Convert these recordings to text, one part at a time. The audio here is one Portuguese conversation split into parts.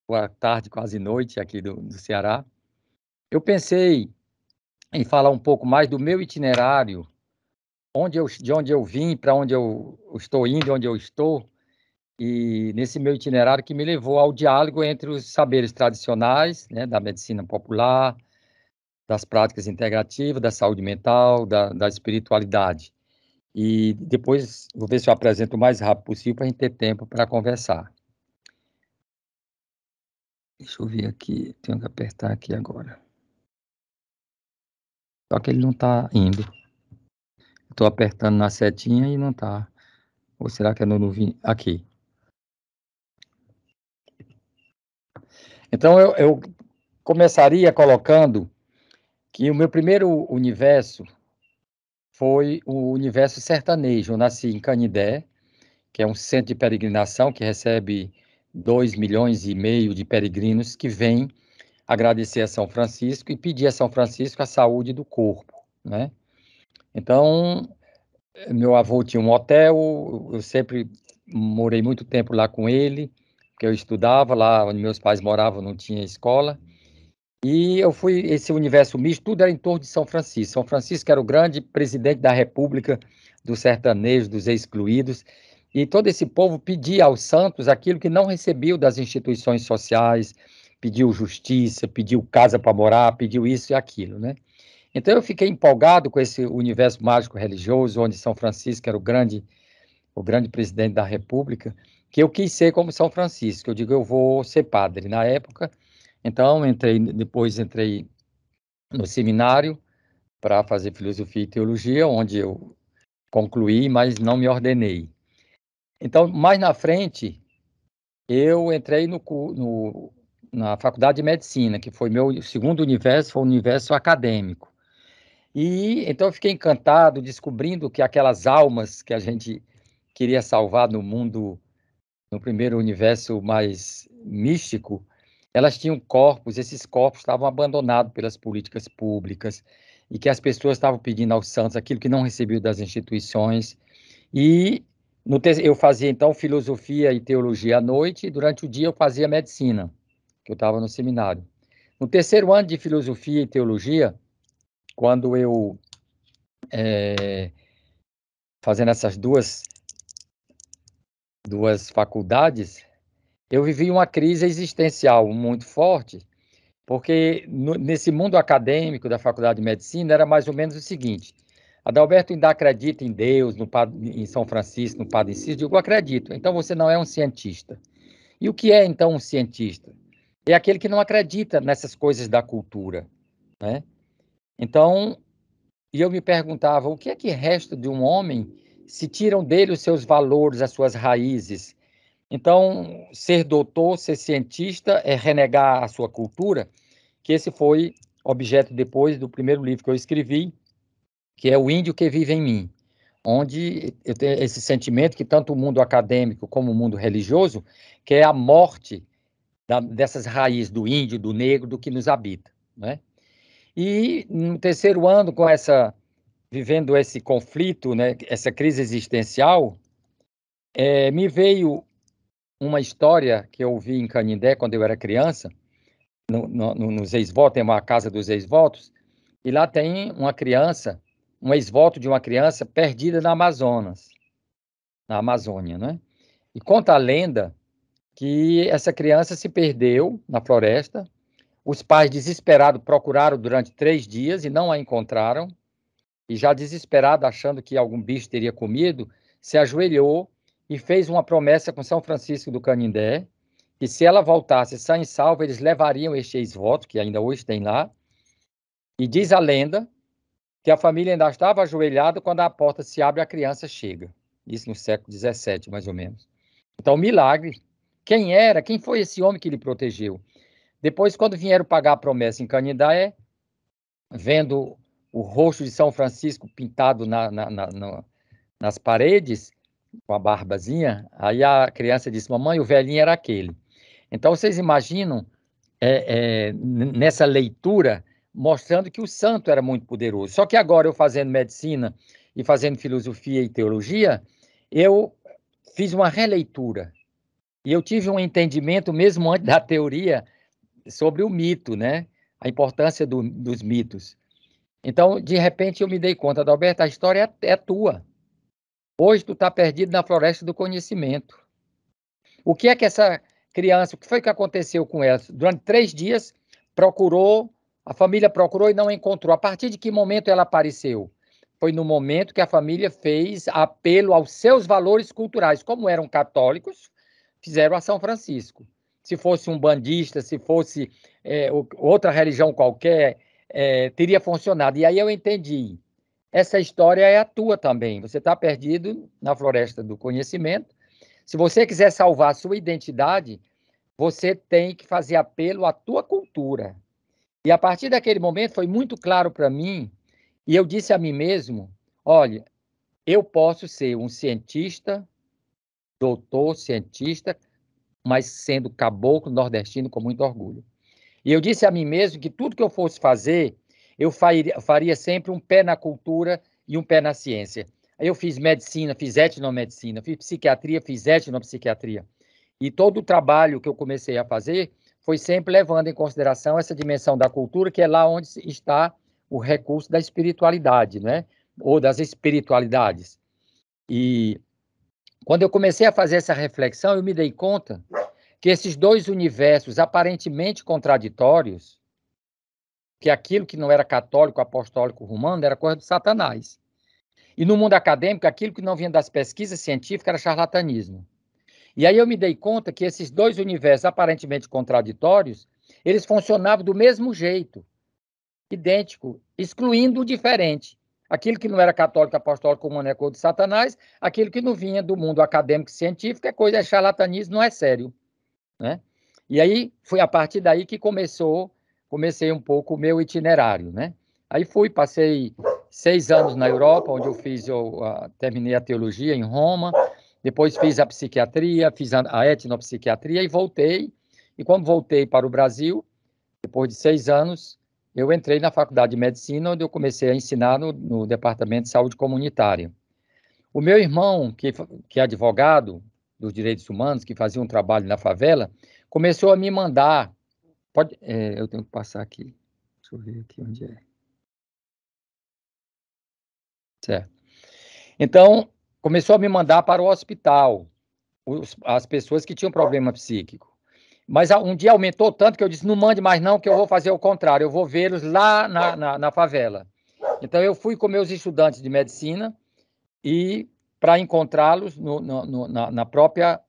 boa tarde, quase noite aqui do Ceará. Eu pensei em falar um pouco mais do meu itinerário, de onde eu vim, para onde eu estou indo, onde eu estou, e nesse meu itinerário que me levou ao diálogo entre os saberes tradicionais, né, da medicina popular, das práticas integrativas, da saúde mental, da espiritualidade. E depois vou ver se eu apresento o mais rápido possível para a gente ter tempo para conversar. Deixa eu ver aqui, tenho que apertar aqui agora. Só que ele não está indo. Estou apertando na setinha e não está. Ou será que é no novinho? Aqui. Então, eu começaria colocando que o meu primeiro universo foi o universo sertanejo. Eu nasci em Canindé, que é um centro de peregrinação que recebe 2,5 milhões de peregrinos que vêm agradecer a São Francisco e pedir a São Francisco a saúde do corpo, né? Então, meu avô tinha um hotel, eu sempre morei muito tempo lá com ele, porque eu estudava lá onde meus pais moravam, não tinha escola. E eu fui, esse universo misto, tudo era em torno de São Francisco. São Francisco era o grande presidente da República, dos sertanejos, dos excluídos, e todo esse povo pedia aos santos aquilo que não recebeu das instituições sociais, pediu justiça, pediu casa para morar, pediu isso e aquilo, né? Então eu fiquei empolgado com esse universo mágico religioso, onde São Francisco era o grande presidente da República, que eu quis ser como São Francisco. Eu digo, eu vou ser padre. Na época, então depois entrei no seminário para fazer filosofia e teologia, onde eu concluí, mas não me ordenei. Então, mais na frente, eu entrei na faculdade de medicina, que foi meu segundo universo, foi o universo acadêmico. E então eu fiquei encantado descobrindo que aquelas almas que a gente queria salvar no mundo, no primeiro universo mais místico, elas tinham corpos, esses corpos estavam abandonados pelas políticas públicas e que as pessoas estavam pedindo aos santos aquilo que não recebiam das instituições. E eu fazia então filosofia e teologia à noite e durante o dia eu fazia medicina, que eu estava no seminário. No terceiro ano de filosofia e teologia, quando eu fazendo essas duas faculdades, eu vivi uma crise existencial muito forte, porque nesse mundo acadêmico da Faculdade de Medicina era mais ou menos o seguinte: Adalberto ainda acredita em Deus, em São Francisco, no Padre Cícero? Eu digo, acredito. Então você não é um cientista. E o que é então um cientista? É aquele que não acredita nessas coisas da cultura, né? Então, e eu me perguntava, o que é que resta de um homem se tiram dele os seus valores, as suas raízes? Então, ser doutor, ser cientista é renegar a sua cultura, que esse foi objeto depois do primeiro livro que eu escrevi, que é O Índio que Vive em Mim, onde eu tenho esse sentimento que tanto o mundo acadêmico como o mundo religioso quer a morte dessas raízes do índio, do negro, do que nos habita, né? E no terceiro ano, vivendo esse conflito, né, essa crise existencial, me veio uma história que eu ouvi em Canindé quando eu era criança, nos ex-votos, tem uma casa dos ex-votos, e lá tem uma criança, um ex-voto de uma criança perdida na Amazônia, né? E conta a lenda que essa criança se perdeu na floresta, os pais desesperados procuraram durante 3 dias e não a encontraram, e já desesperado, achando que algum bicho teria comido, se ajoelhou e fez uma promessa com São Francisco do Canindé, que se ela voltasse sã e salva, eles levariam este ex-voto, que ainda hoje tem lá, e diz a lenda que a família ainda estava ajoelhada quando a porta se abre e a criança chega. Isso no século XVII, mais ou menos. Então, milagre. Quem era? Quem foi esse homem que lhe protegeu? Depois, quando vieram pagar a promessa em Canindé, vendo o rosto de São Francisco pintado nas paredes, com a barbazinha, aí a criança disse, mamãe, o velhinho era aquele. Então, vocês imaginam, nessa leitura, mostrando que o santo era muito poderoso. Só que agora, eu fazendo medicina e fazendo filosofia e teologia, eu fiz uma releitura. E eu tive um entendimento, mesmo antes da teoria, sobre o mito, né? A importância dos mitos. Então, de repente, eu me dei conta, Adalberto, a história é tua. Hoje tu está perdido na floresta do conhecimento. O que é que essa criança, o que foi que aconteceu com ela? Durante 3 dias, a família procurou e não encontrou. A partir de que momento ela apareceu? Foi no momento que a família fez apelo aos seus valores culturais. Como eram católicos, fizeram a São Francisco. Se fosse um bandista, se fosse outra religião qualquer, teria funcionado. E aí eu entendi. Essa história é a tua também. Você está perdido na floresta do conhecimento. Se você quiser salvar a sua identidade, você tem que fazer apelo à tua cultura. E a partir daquele momento foi muito claro para mim, e eu disse a mim mesmo, olha, eu posso ser um cientista, doutor, cientista, mas sendo caboclo nordestino com muito orgulho. E eu disse a mim mesmo que tudo que eu fosse fazer, eu faria sempre um pé na cultura e um pé na ciência. Aí eu fiz medicina, fiz etnomedicina, fiz psiquiatria, fiz etnopsiquiatria. E todo o trabalho que eu comecei a fazer foi sempre levando em consideração essa dimensão da cultura, que é lá onde está o recurso da espiritualidade, né? Ou das espiritualidades. E quando eu comecei a fazer essa reflexão, eu me dei conta que esses dois universos aparentemente contraditórios, que aquilo que não era católico, apostólico, romano, era coisa do Satanás. E no mundo acadêmico, aquilo que não vinha das pesquisas científicas era charlatanismo. E aí eu me dei conta que esses dois universos aparentemente contraditórios, eles funcionavam do mesmo jeito, idêntico, excluindo o diferente. Aquilo que não era católico, apostólico, romano é coisa de Satanás, aquilo que não vinha do mundo acadêmico científico é coisa, é charlatanismo, não é sério, né? E aí foi a partir daí que comecei um pouco o meu itinerário, né? Aí passei 6 anos na Europa, onde terminei a teologia em Roma, depois fiz a psiquiatria, fiz a etnopsiquiatria e voltei. E quando voltei para o Brasil, depois de 6 anos, eu entrei na faculdade de medicina, onde eu comecei a ensinar no departamento de saúde comunitária. O meu irmão, que é advogado dos direitos humanos, que fazia um trabalho na favela, começou a me mandar. Eu tenho que passar aqui. Deixa eu ver aqui onde é. Certo. Então, começou a me mandar para o hospital as pessoas que tinham problema psíquico. Mas um dia aumentou tanto que eu disse, não mande mais não, que eu vou fazer o contrário, eu vou vê-los lá na favela. Então, eu fui com meus estudantes de medicina e para encontrá-los na própria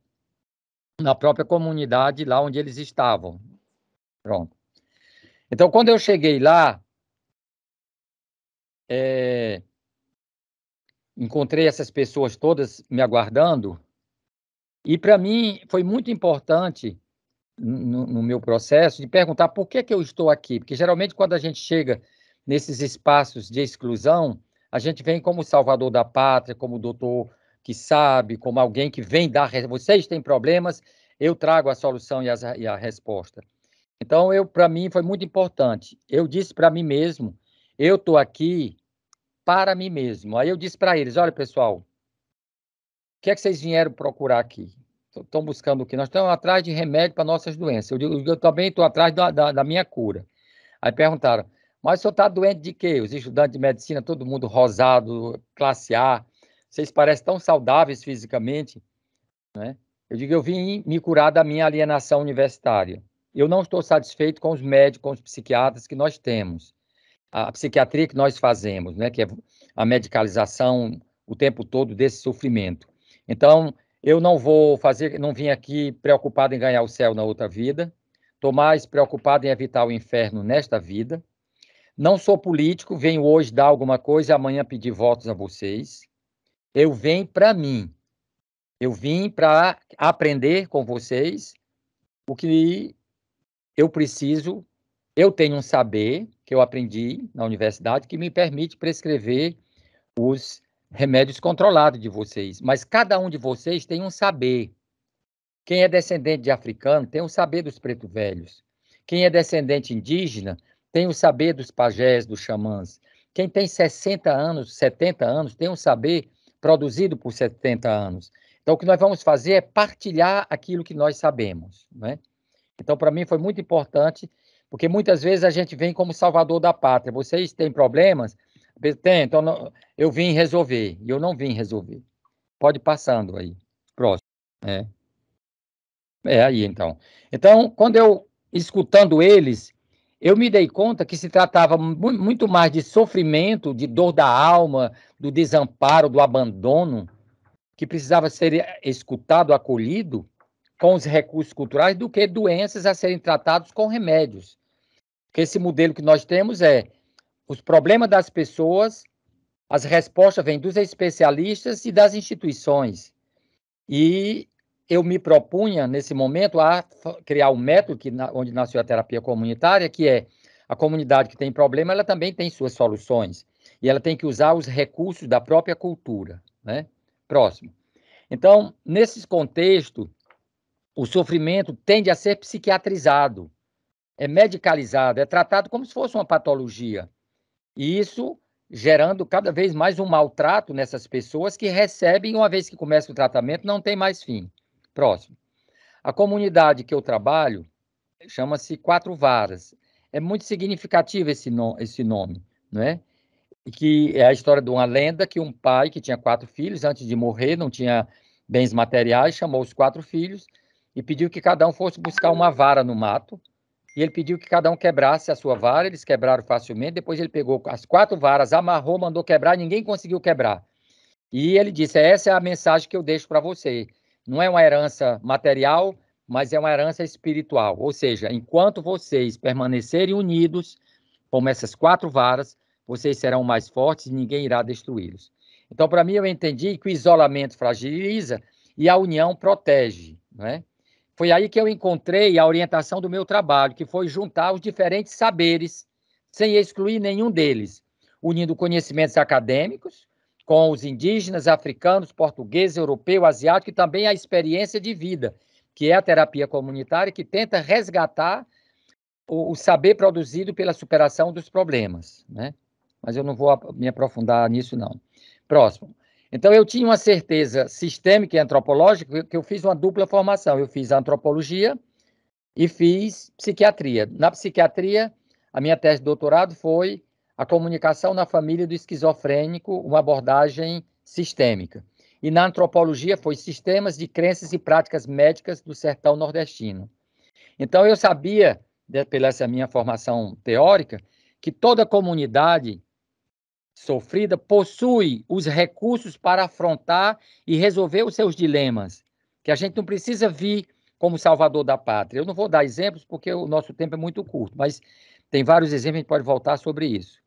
comunidade, lá onde eles estavam. Pronto. Então, quando eu cheguei lá, encontrei essas pessoas todas me aguardando, e para mim foi muito importante no meu processo de perguntar por que eu estou aqui, porque geralmente quando a gente chega nesses espaços de exclusão, a gente vem como salvador da pátria, como doutor que sabe, como alguém que vem dar, vocês têm problemas, eu trago a solução e a resposta. Então, para mim foi muito importante. Eu disse para mim mesmo, eu estou aqui para mim mesmo. Aí eu disse para eles, olha pessoal, o que é que vocês vieram procurar aqui? Estão buscando o quê? Nós estamos atrás de remédio para nossas doenças. Eu digo, eu também estou atrás da minha cura. Aí perguntaram, mas o senhor está doente de quê? Os estudantes de medicina, todo mundo rosado, classe A, vocês parecem tão saudáveis fisicamente, né? Eu digo, eu vim me curar da minha alienação universitária. Eu não estou satisfeito com os médicos, com os psiquiatras que nós temos. A psiquiatria que nós fazemos, né? Que é a medicalização o tempo todo desse sofrimento. Então, eu não vim aqui preocupado em ganhar o céu na outra vida, estou mais preocupado em evitar o inferno nesta vida. Não sou político, venho hoje dar alguma coisa e amanhã pedir votos a vocês. Eu venho para mim. Eu vim para aprender com vocês o que eu preciso. Eu tenho um saber que eu aprendi na universidade que me permite prescrever os remédios controlados de vocês. Mas cada um de vocês tem um saber. Quem é descendente de africano tem o saber dos pretos velhos. Quem é descendente indígena tem o saber dos pajés, dos xamãs. Quem tem 60 anos, 70 anos, tem um saber produzido por 70 anos. Então, o que nós vamos fazer é partilhar aquilo que nós sabemos, né? Então, para mim, foi muito importante, porque muitas vezes a gente vem como salvador da pátria. Vocês têm problemas? Tem, então eu vim resolver, e eu não vim resolver. Pode ir passando aí. Próximo. É aí, então. Então, quando eu, escutando eles, eu me dei conta que se tratava muito mais de sofrimento, de dor da alma, do desamparo, do abandono, que precisava ser escutado, acolhido com os recursos culturais, do que doenças a serem tratados com remédios. Porque esse modelo que nós temos é os problemas das pessoas, as respostas vêm dos especialistas e das instituições. E eu me propunha, nesse momento, a criar um método onde nasceu a terapia comunitária, que é a comunidade que tem problema, ela também tem suas soluções. E ela tem que usar os recursos da própria cultura, né? Próximo. Então, nesse contexto, o sofrimento tende a ser psiquiatrizado, é medicalizado, é tratado como se fosse uma patologia. E isso gerando cada vez mais um maltrato nessas pessoas que recebem, uma vez que começa o tratamento, não tem mais fim. Próximo. A comunidade que eu trabalho chama-se Quatro Varas. É muito significativo esse nome, não é? E que é a história de uma lenda que um pai que tinha 4 filhos, antes de morrer, não tinha bens materiais, chamou os 4 filhos e pediu que cada um fosse buscar uma vara no mato. E ele pediu que cada um quebrasse a sua vara, eles quebraram facilmente. Depois ele pegou as 4 varas, amarrou, mandou quebrar, ninguém conseguiu quebrar. E ele disse: essa é a mensagem que eu deixo para você. Não é uma herança material, mas é uma herança espiritual. Ou seja, enquanto vocês permanecerem unidos, como essas 4 varas, vocês serão mais fortes e ninguém irá destruí-los. Então, para mim, eu entendi que o isolamento fragiliza e a união protege, não é? Foi aí que eu encontrei a orientação do meu trabalho, que foi juntar os diferentes saberes, sem excluir nenhum deles, unindo conhecimentos acadêmicos com os indígenas, africanos, portugueses, europeus, asiáticos e também a experiência de vida, que é a terapia comunitária, que tenta resgatar o saber produzido pela superação dos problemas, né? Mas eu não vou me aprofundar nisso, não. Próximo. Então, eu tinha uma certeza sistêmica e antropológica que eu fiz uma dupla formação. Eu fiz antropologia e fiz psiquiatria. Na psiquiatria, a minha tese de doutorado foi a comunicação na família do esquizofrênico, uma abordagem sistêmica. E na antropologia foi sistemas de crenças e práticas médicas do sertão nordestino. Então, eu sabia, pela essa minha formação teórica, que toda comunidade sofrida possui os recursos para afrontar e resolver os seus dilemas, que a gente não precisa vir como salvador da pátria. Eu não vou dar exemplos porque o nosso tempo é muito curto, mas tem vários exemplos, a gente pode voltar sobre isso.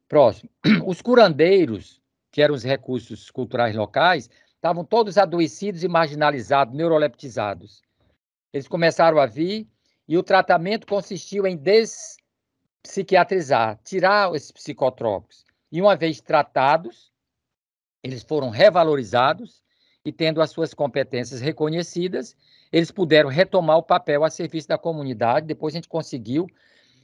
Próximo. Os curandeiros, que eram os recursos culturais locais, estavam todos adoecidos e marginalizados, neuroleptizados. Eles começaram a vir e o tratamento consistiu em despsiquiatrizar, tirar esses psicotrópicos. E uma vez tratados, eles foram revalorizados e, tendo as suas competências reconhecidas, eles puderam retomar o papel a serviço da comunidade. Depois a gente conseguiu,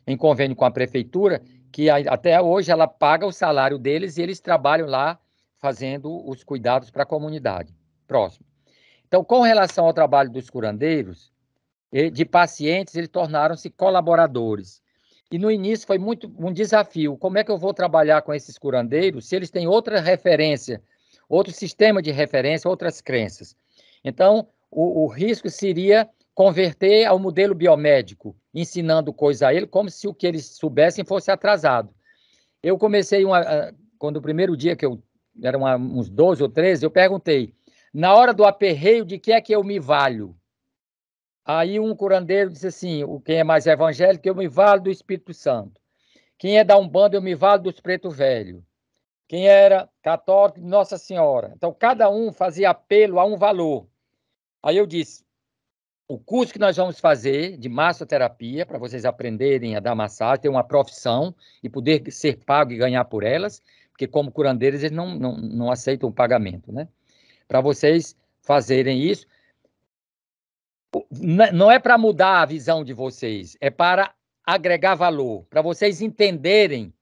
em convênio com a prefeitura, que até hoje ela paga o salário deles e eles trabalham lá fazendo os cuidados para a comunidade. Próximo. Então, com relação ao trabalho dos curandeiros, de pacientes, eles tornaram-se colaboradores. E no início foi muito um desafio. Como é que eu vou trabalhar com esses curandeiros se eles têm outra referência, outro sistema de referência, outras crenças? Então, o risco seria converter ao modelo biomédico, ensinando coisa a ele, como se o que eles soubessem fosse atrasado. Eu comecei, quando o primeiro dia que eu, eram uns 12 ou 13, eu perguntei, na hora do aperreio, de que é que eu me valho? Aí um curandeiro disse assim, quem é mais evangélico, eu me valo do Espírito Santo. Quem é da Umbanda, eu me valo dos Preto Velho. Quem era católico, Nossa Senhora. Então, cada um fazia apelo a um valor. Aí eu disse, o curso que nós vamos fazer de massoterapia, para vocês aprenderem a dar massagem, ter uma profissão e poder ser pago e ganhar por elas, porque como curandeiros eles não aceitam o pagamento, né? Para vocês fazerem isso, não é para mudar a visão de vocês, é para agregar valor, para vocês entenderem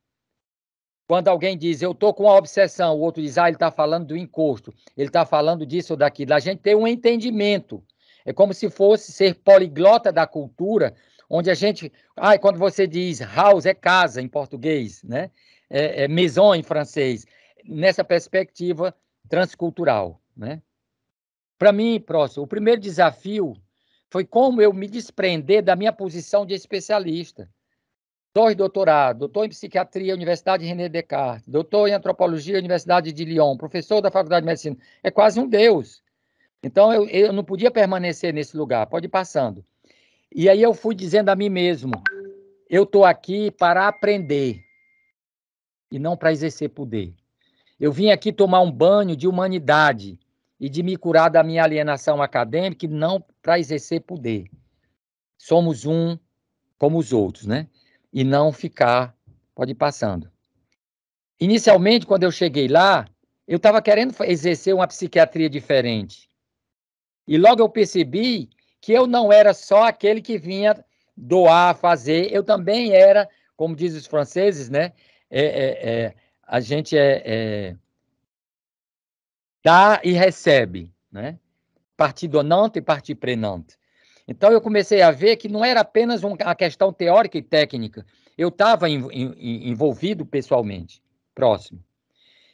Quando alguém diz, eu estou com uma obsessão, o outro diz, ele está falando do encosto, ele está falando disso ou daquilo. A gente tem um entendimento. É como se fosse ser poliglota da cultura, onde a gente... quando você diz house, é casa em português, né? É maison em francês. Nessa perspectiva transcultural, né? Para mim, próximo, o primeiro desafio foi como eu me desprender da minha posição de especialista. Doutorado, doutor em psiquiatria, Universidade René Descartes, doutor em antropologia, Universidade de Lyon, professor da Faculdade de Medicina. É quase um deus. Então, eu não podia permanecer nesse lugar, pode ir passando. E aí eu fui dizendo a mim mesmo, eu estou aqui para aprender e não para exercer poder. Eu vim aqui tomar um banho de humanidade e de me curar da minha alienação acadêmica e não para exercer poder. Somos um como os outros, né? E não ficar, pode ir passando. Inicialmente, quando eu cheguei lá, eu estava querendo exercer uma psiquiatria diferente. E logo eu percebi que eu não era só aquele que vinha doar, fazer, eu também era, como dizem os franceses, né? A gente dá e recebe, né? Partie donnante e partie prenante. Então, eu comecei a ver que não era apenas uma questão teórica e técnica, eu estava envolvido pessoalmente, próximo.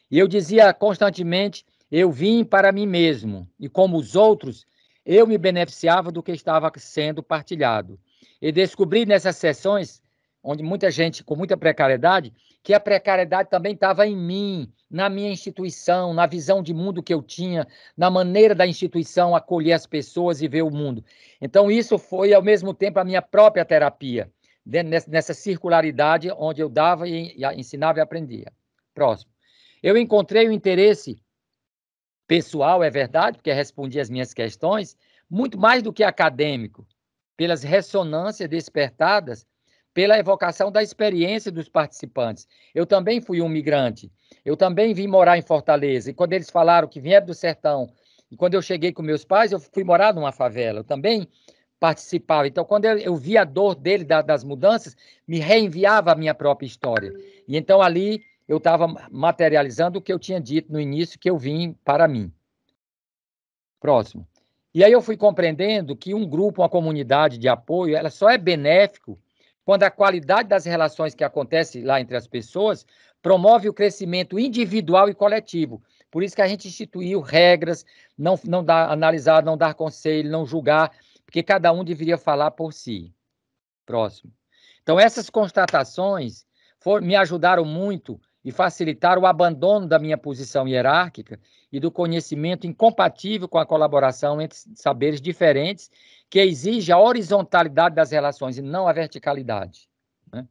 E eu dizia constantemente, eu vim para mim mesmo, e como os outros, eu me beneficiava do que estava sendo partilhado. E descobri nessas sessões, onde muita gente, com muita precariedade, que a precariedade também estava em mim, na minha instituição, na visão de mundo que eu tinha, na maneira da instituição acolher as pessoas e ver o mundo. Então, isso foi, ao mesmo tempo, a minha própria terapia, nessa circularidade onde eu dava e ensinava e aprendia. Próximo. Eu encontrei o interesse pessoal, é verdade, porque respondi as minhas questões, muito mais do que acadêmico, pelas ressonâncias despertadas pela evocação da experiência dos participantes. Eu também fui um migrante, eu também vim morar em Fortaleza, e quando eles falaram que vieram do sertão, e quando eu cheguei com meus pais, eu fui morar numa favela, eu também participava. Então, quando eu vi a dor dele, das mudanças, me reenviava a minha própria história. E então, ali, eu estava materializando o que eu tinha dito no início, que eu vim para mim. Próximo. E aí eu fui compreendendo que um grupo, uma comunidade de apoio, ela só é benéfico quando a qualidade das relações que acontecem lá entre as pessoas promove o crescimento individual e coletivo. Por isso que a gente instituiu regras, não dar, analisar, não dar conselho, não julgar, porque cada um deveria falar por si. Próximo. Então, essas constatações me ajudaram muito e facilitaram o abandono da minha posição hierárquica e do conhecimento incompatível com a colaboração entre saberes diferentes, que exige a horizontalidade das relações e não a verticalidade. Né?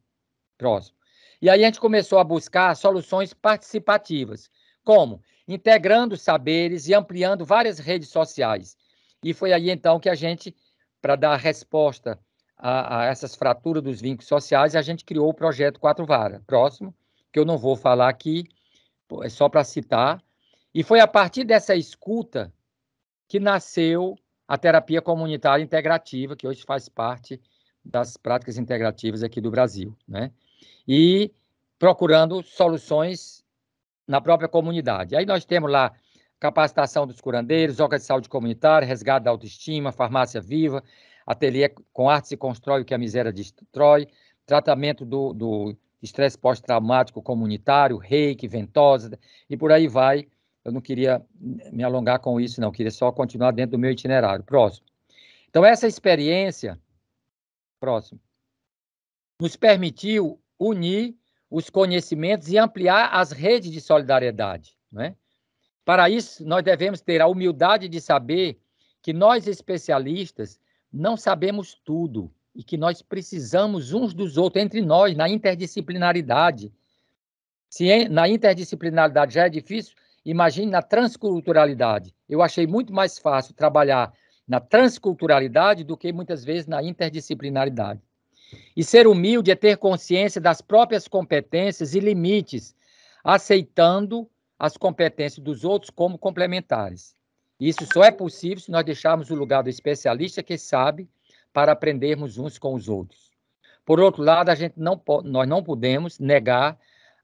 Próximo. E aí a gente começou a buscar soluções participativas, como integrando saberes e ampliando várias redes sociais. E foi aí, então, que a gente, para dar resposta a essas fraturas dos vínculos sociais, a gente criou o projeto Quatro Varas. Próximo, que eu não vou falar aqui, é só para citar. E foi a partir dessa escuta que nasceu a terapia comunitária integrativa, que hoje faz parte das práticas integrativas aqui do Brasil, né? E procurando soluções na própria comunidade. Aí nós temos lá capacitação dos curandeiros, obra de saúde comunitária, resgate da autoestima, farmácia viva, ateliê com arte se constrói o que a miséria destrói, tratamento do estresse pós-traumático comunitário, reiki, ventosa, e por aí vai. Eu não queria me alongar com isso, não, queria só continuar dentro do meu itinerário. Próximo. Então, essa experiência, próximo, nos permitiu unir os conhecimentos e ampliar as redes de solidariedade, né? Para isso, nós devemos ter a humildade de saber que nós, especialistas, não sabemos tudo e que nós precisamos uns dos outros, entre nós, na interdisciplinaridade. Se na interdisciplinaridade já é difícil, imagine na transculturalidade. Eu achei muito mais fácil trabalhar na transculturalidade do que, muitas vezes, na interdisciplinaridade. E ser humilde é ter consciência das próprias competências e limites, aceitando as competências dos outros como complementares. Isso só é possível se nós deixarmos o lugar do especialista que sabe para aprendermos uns com os outros. Por outro lado, nós não podemos negar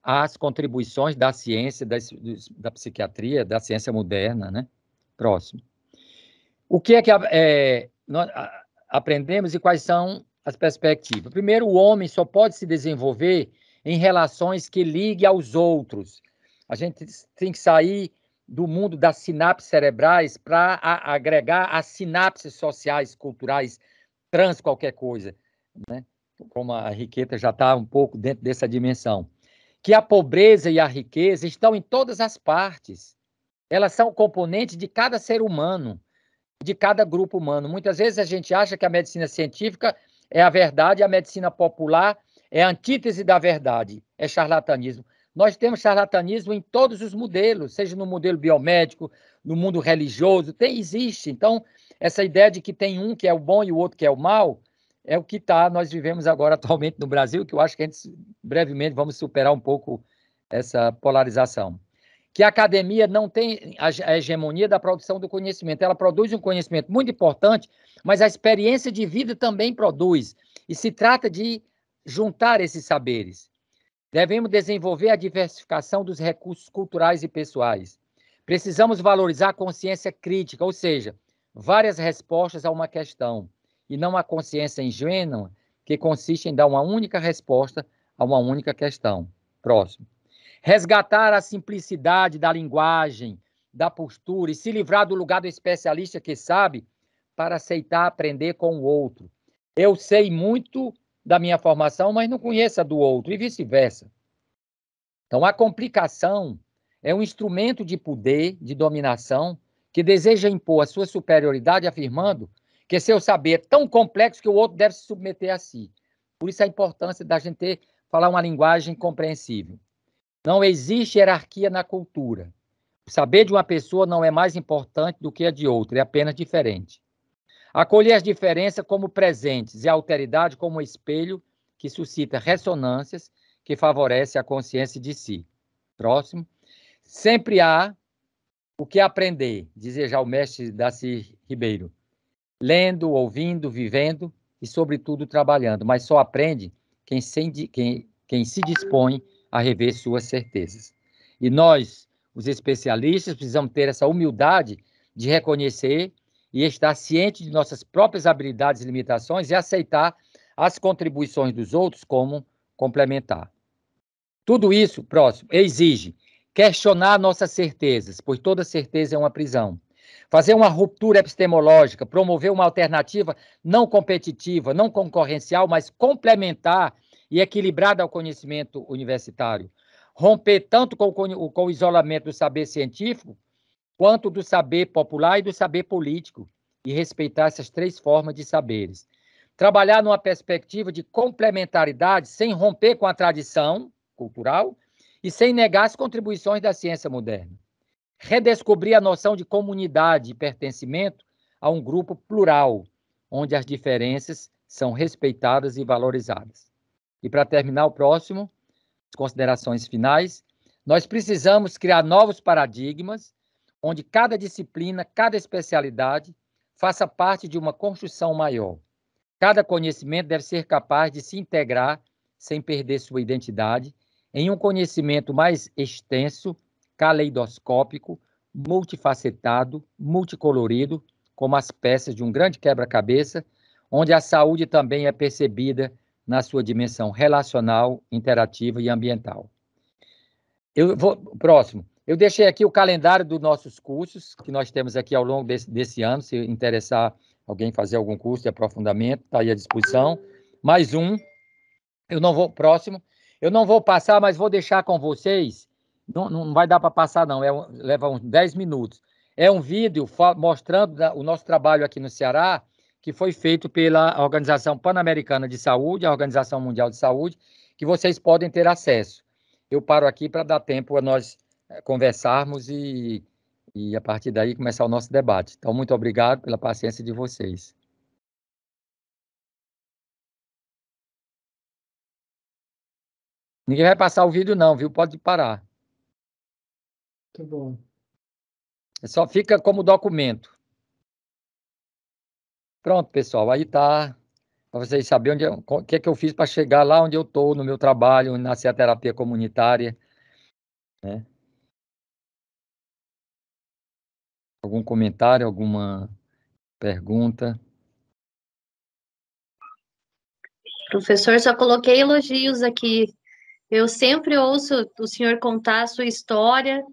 às contribuições da ciência, da psiquiatria, da ciência moderna, né? Próximo. O que é que nós aprendemos e quais são as perspectivas? Primeiro, o homem só pode se desenvolver em relações que liguem aos outros. A gente tem que sair do mundo das sinapses cerebrais para agregar as sinapses sociais, culturais, trans qualquer coisa, né? Como a Riqueta já está um pouco dentro dessa dimensão. Que a pobreza e a riqueza estão em todas as partes. Elas são componentes de cada ser humano, de cada grupo humano. Muitas vezes a gente acha que a medicina científica é a verdade, a medicina popular é a antítese da verdade, é charlatanismo. Nós temos charlatanismo em todos os modelos, seja no modelo biomédico, no mundo religioso, existe. Então, essa ideia de que tem um que é o bom e o outro que é o mal, é o que nós vivemos agora atualmente no Brasil, que eu acho que a gente brevemente vamos superar um pouco essa polarização. Que a academia não tem a hegemonia da produção do conhecimento. Ela produz um conhecimento muito importante, mas a experiência de vida também produz. E se trata de juntar esses saberes. Devemos desenvolver a diversificação dos recursos culturais e pessoais. Precisamos valorizar a consciência crítica, ou seja, várias respostas a uma questão, e não a consciência ingênua, que consiste em dar uma única resposta a uma única questão. Próximo. Resgatar a simplicidade da linguagem, da postura e se livrar do lugar do especialista que sabe para aceitar aprender com o outro. Eu sei muito da minha formação, mas não conheço a do outro e vice-versa. Então, a complicação é um instrumento de poder, de dominação, que deseja impor a sua superioridade afirmando que seu saber é tão complexo que o outro deve se submeter a si. Por isso a importância da gente falar uma linguagem compreensível. Não existe hierarquia na cultura. O saber de uma pessoa não é mais importante do que a de outra, é apenas diferente. Acolher as diferenças como presentes e a alteridade como um espelho que suscita ressonâncias que favorece a consciência de si. Próximo. Sempre há o que aprender, dizia já o mestre Darcy Ribeiro. Lendo, ouvindo, vivendo e, sobretudo, trabalhando. Mas só aprende quem se dispõe a rever suas certezas. E nós, os especialistas, precisamos ter essa humildade de reconhecer e estar ciente de nossas próprias habilidades e limitações e aceitar as contribuições dos outros como complementar. Tudo isso, próximo, exige questionar nossas certezas, pois toda certeza é uma prisão. Fazer uma ruptura epistemológica, promover uma alternativa não competitiva, não concorrencial, mas complementar e equilibrada ao conhecimento universitário. Romper tanto com o isolamento do saber científico, quanto do saber popular e do saber político, e respeitar essas três formas de saberes. Trabalhar numa perspectiva de complementaridade, sem romper com a tradição cultural e sem negar as contribuições da ciência moderna. Redescobrir a noção de comunidade e pertencimento a um grupo plural, onde as diferenças são respeitadas e valorizadas. E para terminar o próximo, as considerações finais, nós precisamos criar novos paradigmas, onde cada disciplina, cada especialidade faça parte de uma construção maior. Cada conhecimento deve ser capaz de se integrar, sem perder sua identidade, em um conhecimento mais extenso, caleidoscópico, multifacetado, multicolorido, como as peças de um grande quebra-cabeça, onde a saúde também é percebida na sua dimensão relacional, interativa e ambiental. Próximo. Eu deixei aqui o calendário dos nossos cursos, que nós temos aqui ao longo desse ano, se interessar alguém fazer algum curso de aprofundamento, está aí à disposição. Mais um. Próximo. Eu não vou passar, mas vou deixar com vocês. Não vai dar para passar, não. Leva uns 10 minutos. É um vídeo mostrando o nosso trabalho aqui no Ceará, que foi feito pela Organização Pan-Americana de Saúde, a Organização Mundial de Saúde, que vocês podem ter acesso. Eu paro aqui para dar tempo a nós conversarmos e a partir daí começar o nosso debate. Então, muito obrigado pela paciência de vocês. Ninguém vai passar o vídeo não, viu? Pode parar. Tá bom. Só fica como documento. Pronto, pessoal, aí está vocês saberem o que é que eu fiz para chegar lá onde eu estou, no meu trabalho, nascer a terapia comunitária, né? Algum comentário, alguma pergunta? Professor, só coloquei elogios aqui. Eu sempre ouço o senhor contar a sua história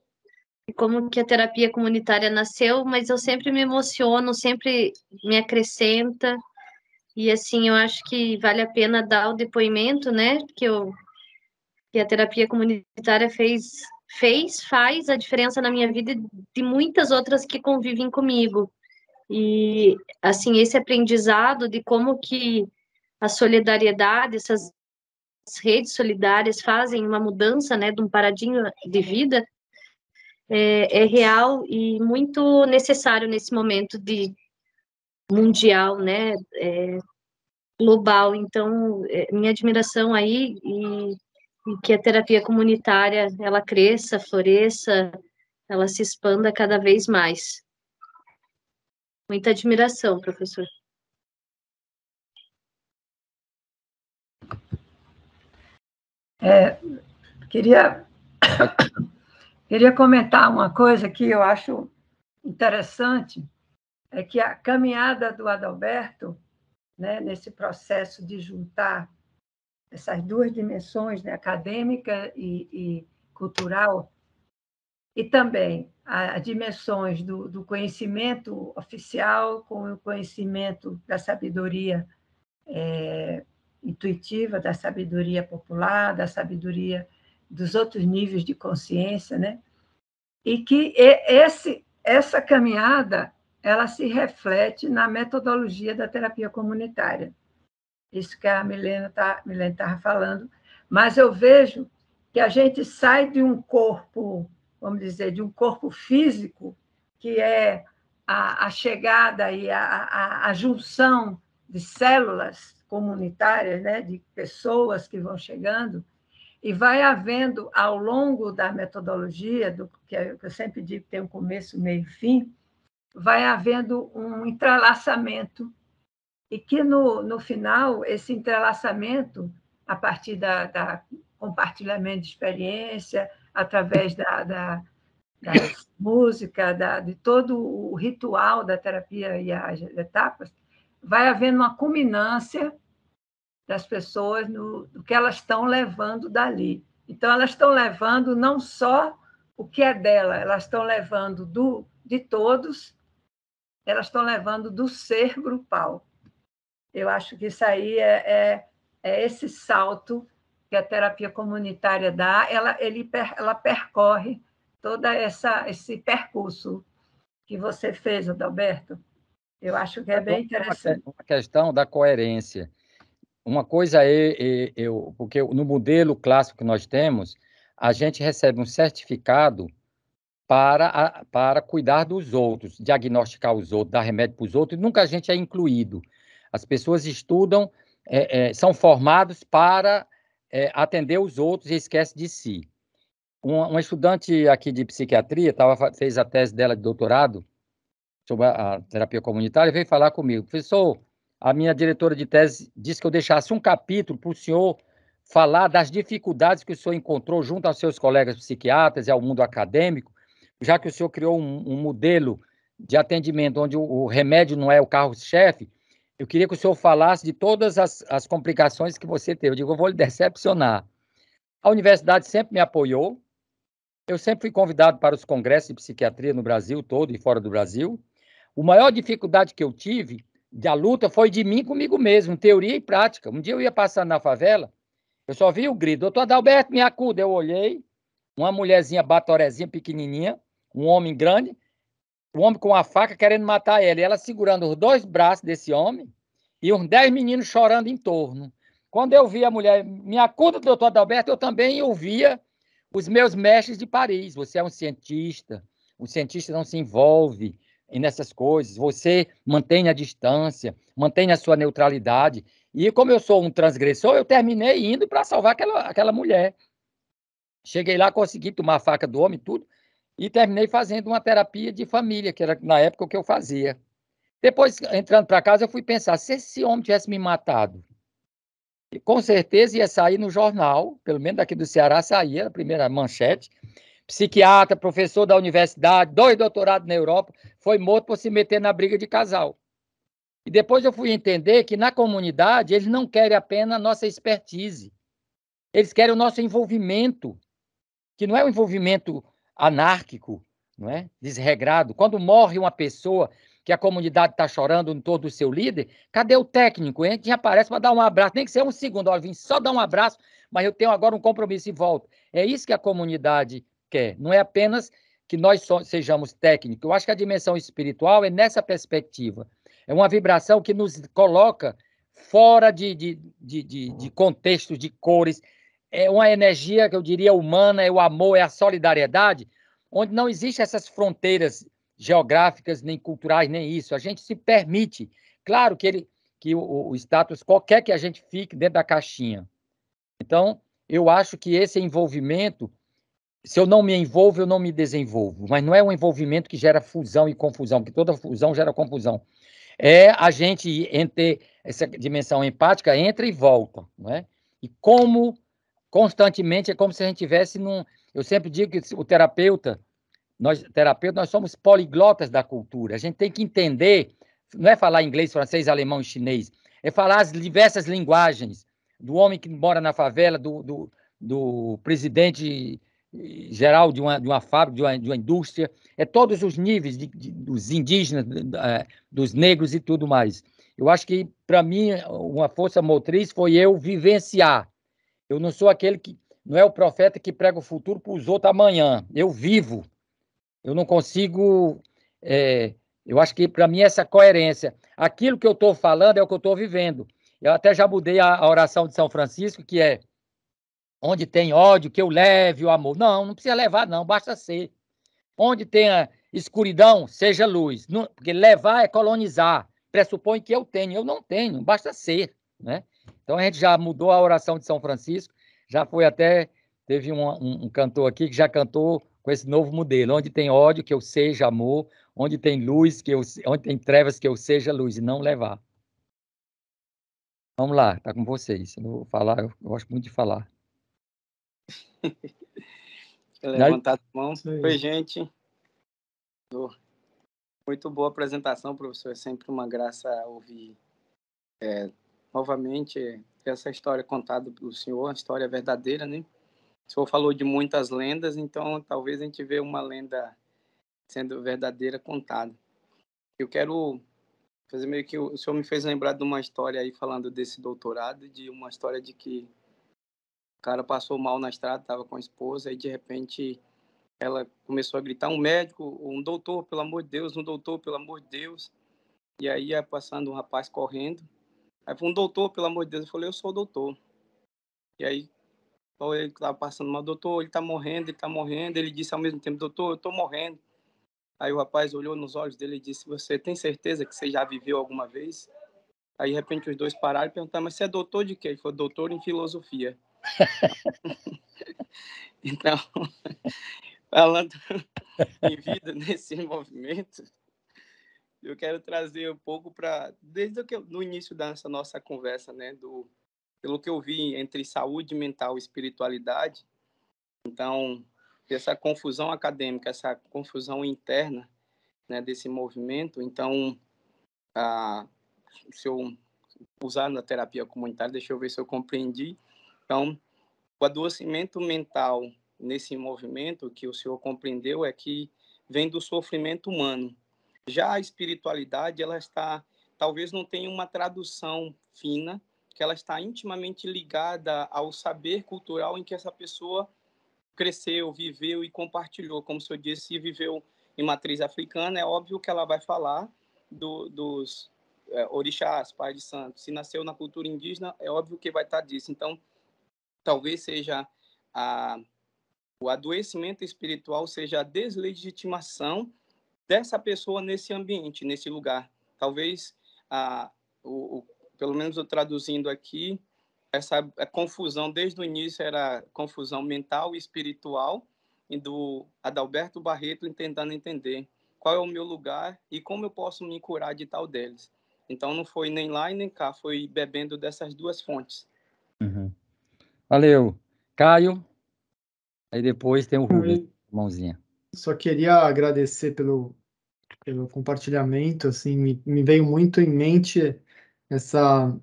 e como que a terapia comunitária nasceu, mas eu sempre me emociono, sempre me acrescenta. E assim, eu acho que vale a pena dar o depoimento, né? Que a terapia comunitária faz a diferença na minha vida e de muitas outras que convivem comigo. E assim, esse aprendizado de como que a solidariedade, essas redes solidárias fazem uma mudança, né, de um paradigma de vida, é real e muito necessário nesse momento de mundial, né, global. Então, minha admiração aí e que a terapia comunitária ela cresça, floresça, ela se expanda cada vez mais. Muita admiração, professor. Queria comentar uma coisa que eu acho interessante, é que a caminhada do Adalberto, né, nesse processo de juntar essas duas dimensões, né, acadêmica e cultural, e também as dimensões do conhecimento oficial com o conhecimento da sabedoria intuitiva, da sabedoria popular, da sabedoria dos outros níveis de consciência, né? E que essa caminhada ela se reflete na metodologia da terapia comunitária. Isso que a Milena estava falando. Mas eu vejo que a gente sai de um corpo, vamos dizer, de um corpo físico, que é a chegada e a junção de células comunitárias, né, de pessoas que vão chegando, e vai havendo, ao longo da metodologia, que eu sempre digo que tem um começo, meio e fim, vai havendo um entrelaçamento, e que, no final, esse entrelaçamento, a partir da compartilhamento de experiência, através da música, de todo o ritual da terapia e as etapas, vai havendo uma culminância das pessoas no que elas estão levando dali. Então, elas estão levando não só o que é dela, elas estão levando de todos, elas estão levando do ser grupal. Eu acho que isso aí é esse salto que a terapia comunitária dá, ela percorre todo esse percurso que você fez, Adalberto. Eu acho que é bem interessante. Uma questão da coerência. Uma coisa porque no modelo clássico que nós temos, a gente recebe um certificado para cuidar dos outros, diagnosticar os outros, dar remédio para os outros, e nunca a gente é incluído. As pessoas estudam, são formados para atender os outros e esquece de si. Uma estudante aqui de psiquiatria fez a tese dela de doutorado sobre a terapia comunitária e veio falar comigo. Professor, a minha diretora de tese disse que eu deixasse um capítulo para o senhor falar das dificuldades que o senhor encontrou junto aos seus colegas psiquiatras e ao mundo acadêmico, já que o senhor criou um modelo de atendimento onde o remédio não é o carro-chefe. Eu queria que o senhor falasse de todas as complicações que você teve. Eu digo, eu vou lhe decepcionar. A universidade sempre me apoiou. Eu sempre fui convidado para os congressos de psiquiatria no Brasil todo e fora do Brasil. A maior dificuldade que eu tive da luta foi de mim comigo mesmo, teoria e prática. Um dia eu ia passando na favela, eu só vi o grito, doutor Adalberto, me acuda. Eu olhei, uma mulherzinha batorezinha, pequenininha, um homem grande, um homem com uma faca querendo matar ela, e ela segurando os dois braços desse homem, e uns 10 meninos chorando em torno. Quando eu vi a mulher, me acuda, doutor Adalberto, eu também ouvia os meus mestres de Paris. Você é um cientista não se envolve nessas coisas, você mantém a distância, mantém a sua neutralidade. E como eu sou um transgressor, eu terminei indo para salvar aquela mulher. Cheguei lá, consegui tomar a faca do homem e tudo, e terminei fazendo uma terapia de família, que era na época o que eu fazia. Depois, entrando para casa, eu fui pensar, se esse homem tivesse me matado, com certeza ia sair no jornal, pelo menos daqui do Ceará saía, a primeira manchete, psiquiatra, professor da universidade, 2 doutorados na Europa, foi morto por se meter na briga de casal. E depois eu fui entender que na comunidade eles não querem apenas a nossa expertise, eles querem o nosso envolvimento, que não é um envolvimento anárquico, não é? Desregrado. Quando morre uma pessoa que a comunidade está chorando em torno do seu líder, cadê o técnico? Hein? Quem aparece para dar um abraço, nem que seja um segundo, olha, vim só dar um abraço, mas eu tenho agora um compromisso e volto. É isso que a comunidade quer, não é apenas que nós sejamos técnicos. Eu acho que a dimensão espiritual é nessa perspectiva. É uma vibração que nos coloca fora de contextos, de cores. É uma energia que eu diria humana, é o amor, é a solidariedade, onde não existem essas fronteiras geográficas, nem culturais, nem isso. A gente se permite. Claro que o status qualquer que a gente fique dentro da caixinha. Então, eu acho que esse envolvimento, se eu não me envolvo, eu não me desenvolvo. Mas não é um envolvimento que gera fusão e confusão, porque toda fusão gera confusão. É a gente ter essa dimensão empática, entra e volta. Não é? E como constantemente é como se a gente tivesse num... Eu sempre digo que o terapeuta, nós somos poliglotas da cultura. A gente tem que entender, não é falar inglês, francês, alemão e chinês, é falar as diversas linguagens do homem que mora na favela, do presidente geral de uma fábrica, de uma indústria, é todos os níveis dos indígenas, dos negros e tudo mais. Eu acho que, para mim, uma força motriz foi eu vivenciar. Eu não sou aquele que... Não é o profeta que prega o futuro para os outros amanhã. Eu vivo. Eu não consigo... eu acho que, para mim, essa coerência. Aquilo que eu estou falando é o que eu estou vivendo. Eu até já mudei a oração de São Francisco, que é: onde tem ódio, que eu leve o amor. Não, não precisa levar, não. Basta ser. Onde tenha escuridão, seja luz. Não, porque levar é colonizar. Pressupõe que eu tenho. Eu não tenho. Basta ser, né? Então, a gente já mudou a oração de São Francisco. Já foi até... Teve um cantor aqui que já cantou com esse novo modelo. Onde tem ódio, que eu seja amor. Onde tem luz, onde tem trevas, que eu seja luz. E não levar. Vamos lá, está com vocês. Eu vou falar, eu gosto muito de falar. Levantar a mão. Oi, gente. Muito boa apresentação, professor. É sempre uma graça ouvir novamente essa história contada pelo senhor, a história verdadeira, né? O senhor falou de muitas lendas, então talvez a gente vê uma lenda sendo verdadeira contada. Eu quero fazer meio que... O senhor me fez lembrar de uma história aí, falando desse doutorado, de uma história de que o cara passou mal na estrada, estava com a esposa, e de repente ela começou a gritar: um médico, um doutor, pelo amor de Deus, um doutor, pelo amor de Deus. E aí ia passando um rapaz correndo. Aí foi: um doutor, pelo amor de Deus. Eu falei: eu sou o doutor. E aí ele estava passando mal: doutor, ele está morrendo, ele está morrendo. Ele disse ao mesmo tempo: doutor, eu estou morrendo. Aí o rapaz olhou nos olhos dele e disse: você tem certeza que você já viveu alguma vez? Aí de repente os dois pararam e perguntaram: mas você é doutor de quê? Ele falou: doutor em filosofia. Então, falando em vida nesse movimento, eu quero trazer um pouco para... Desde no início dessa nossa conversa, né, pelo que eu vi entre saúde mental e espiritualidade, então, essa confusão acadêmica, essa confusão interna, né, desse movimento. Então, se eu usar na terapia comunitária, deixa eu ver se eu compreendi. Então, o adoecimento mental nesse movimento, que o senhor compreendeu, é que vem do sofrimento humano. Já a espiritualidade, ela está... Talvez não tenha uma tradução fina, que ela está intimamente ligada ao saber cultural em que essa pessoa cresceu, viveu e compartilhou. Como o senhor disse, se viveu em matriz africana, é óbvio que ela vai falar dos orixás, pai de santos. Se nasceu na cultura indígena, é óbvio que vai estar disso. Então, talvez seja o adoecimento espiritual, seja a deslegitimação dessa pessoa nesse ambiente, nesse lugar. Talvez, pelo menos eu traduzindo aqui, essa confusão desde o início era confusão mental e espiritual, e do Adalberto Barreto tentando entender qual é o meu lugar e como eu posso me curar de tal deles. Então, não foi nem lá e nem cá, foi bebendo dessas duas fontes. Uhum. Valeu. Caio, aí depois tem o Rubens, mãozinha. Só queria agradecer pelo compartilhamento, assim, me veio muito em mente essa,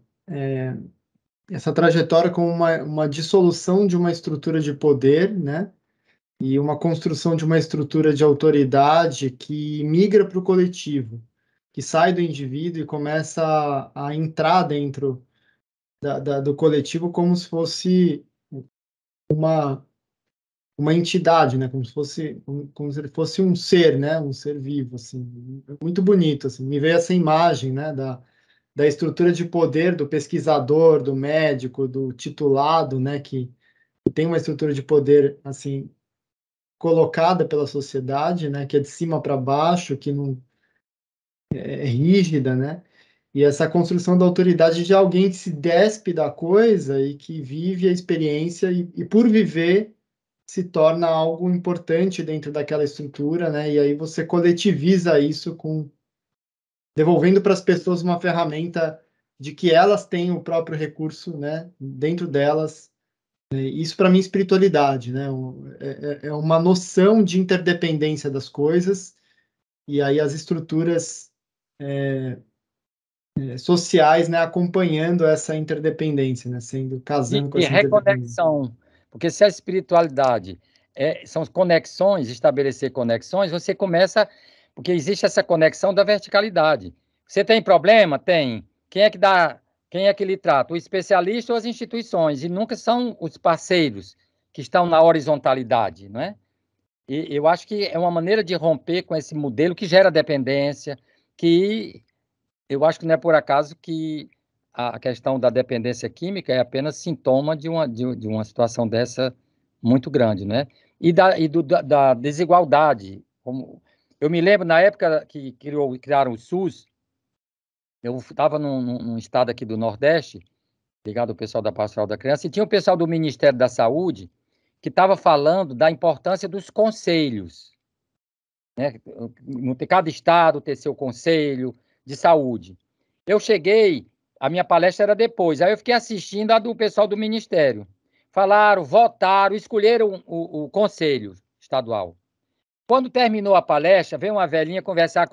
essa trajetória como uma dissolução de uma estrutura de poder, né? E uma construção de uma estrutura de autoridade que migra para o coletivo, que sai do indivíduo e começa a entrar dentro do coletivo como se fosse uma entidade, né? Como se ele fosse um ser, né? Um ser vivo, assim. Muito bonito, assim. Me veio essa imagem, né? Da estrutura de poder do pesquisador, do médico, do titulado, né? Que tem uma estrutura de poder, assim, colocada pela sociedade, né? Que é de cima para baixo, que não é rígida, né? E essa construção da autoridade de alguém que se despe da coisa e que vive a experiência e por viver se torna algo importante dentro daquela estrutura, né? E aí você coletiviza isso devolvendo para as pessoas uma ferramenta de que elas têm o próprio recurso, né? Dentro delas. Isso para mim é espiritualidade, né? É uma noção de interdependência das coisas e aí as estruturas sociais, né? Acompanhando essa interdependência, né? Casando com E essa interdependência. reconexão, porque se a espiritualidade são conexões, estabelecer conexões, você começa, porque existe essa conexão da verticalidade. Você tem problema? Tem. Quem é que dá, quem é que lhe trata? O especialista ou as instituições, e nunca são os parceiros que estão na horizontalidade, não é? E eu acho que é uma maneira de romper com esse modelo que gera dependência, que eu acho que não é por acaso que a questão da dependência química é apenas sintoma de uma situação dessa muito grande, né? Da desigualdade. Eu me lembro, na época que criaram o SUS, eu estava num estado aqui do Nordeste, ligado ao pessoal da Pastoral da Criança, e tinha o pessoal do Ministério da Saúde que estava falando da importância dos conselhos, né? Cada estado ter seu conselho de saúde. Eu cheguei, a minha palestra era depois, aí eu fiquei assistindo a do pessoal do Ministério. Falaram, votaram, escolheram o conselho estadual. Quando terminou a palestra, veio uma velhinha conversar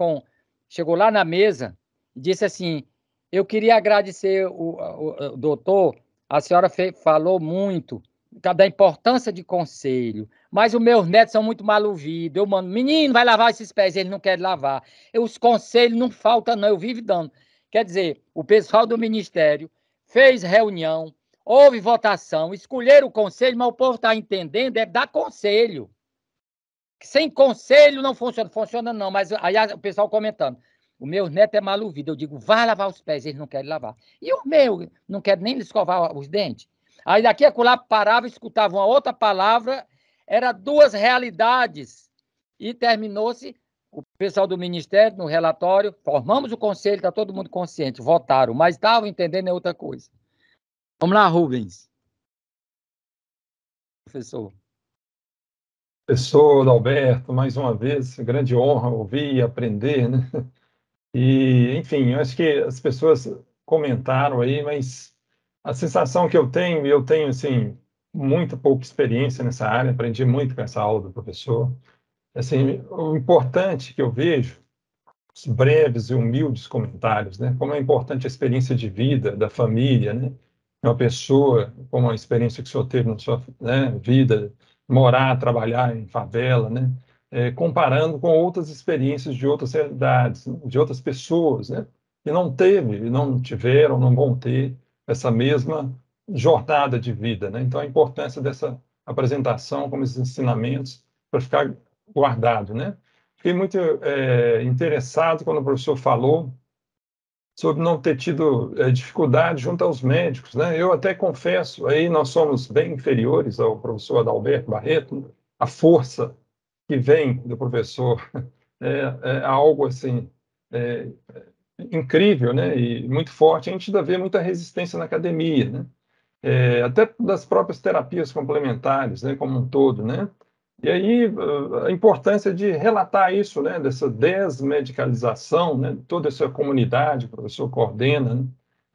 chegou lá na mesa e disse assim, eu queria agradecer o doutor, a senhora falou muito da importância de conselho, mas os meus netos são muito mal ouvidos. Eu mando, menino, vai lavar esses pés, eles não querem lavar. Os conselhos não faltam, não, eu vivo dando. Quer dizer, o pessoal do Ministério fez reunião, houve votação, escolheram o conselho, mas o povo está entendendo, é dar conselho. Sem conselho não funciona. Funciona não, mas aí o pessoal comentando. O meu neto é mal ouvido. Eu digo, vai lavar os pés, eles não querem lavar. E o meu, não quer nem escovar os dentes. Aí daqui a lá parava, escutava uma outra palavra, era duas realidades. E terminou-se, o pessoal do Ministério, no relatório, formamos o conselho, está todo mundo consciente, votaram, mas estavam entendendo outra coisa. Vamos lá, Rubens. Professor. Professor Alberto, mais uma vez, grande honra ouvir e aprender, né? E, enfim, eu acho que as pessoas comentaram aí, mas a sensação que eu tenho, assim, muita pouca experiência nessa área, aprendi muito com essa aula do professor. Assim, o importante que eu vejo, os breves e humildes comentários, né? Como é importante a experiência de vida da família, né? Uma pessoa, como a experiência que o senhor teve na sua, né, vida, morar, trabalhar em favela, né? Comparando com outras experiências de outras realidades, né? De outras pessoas, né? Que não tiveram, não vão ter essa mesma jornada de vida, né? Então, a importância dessa apresentação, como esses ensinamentos, para ficar guardado, né? Fiquei muito interessado quando o professor falou sobre não ter tido dificuldade junto aos médicos, né? Eu até confesso, aí nós somos bem inferiores ao professor Adalberto Barreto, a força que vem do professor é algo assim é, incrível, né? E muito forte. A gente ainda vê muita resistência na academia, né? Até das próprias terapias complementares, né? Como um todo, né? E aí, a importância de relatar isso, né, dessa desmedicalização, né, toda essa comunidade que o professor coordena, né,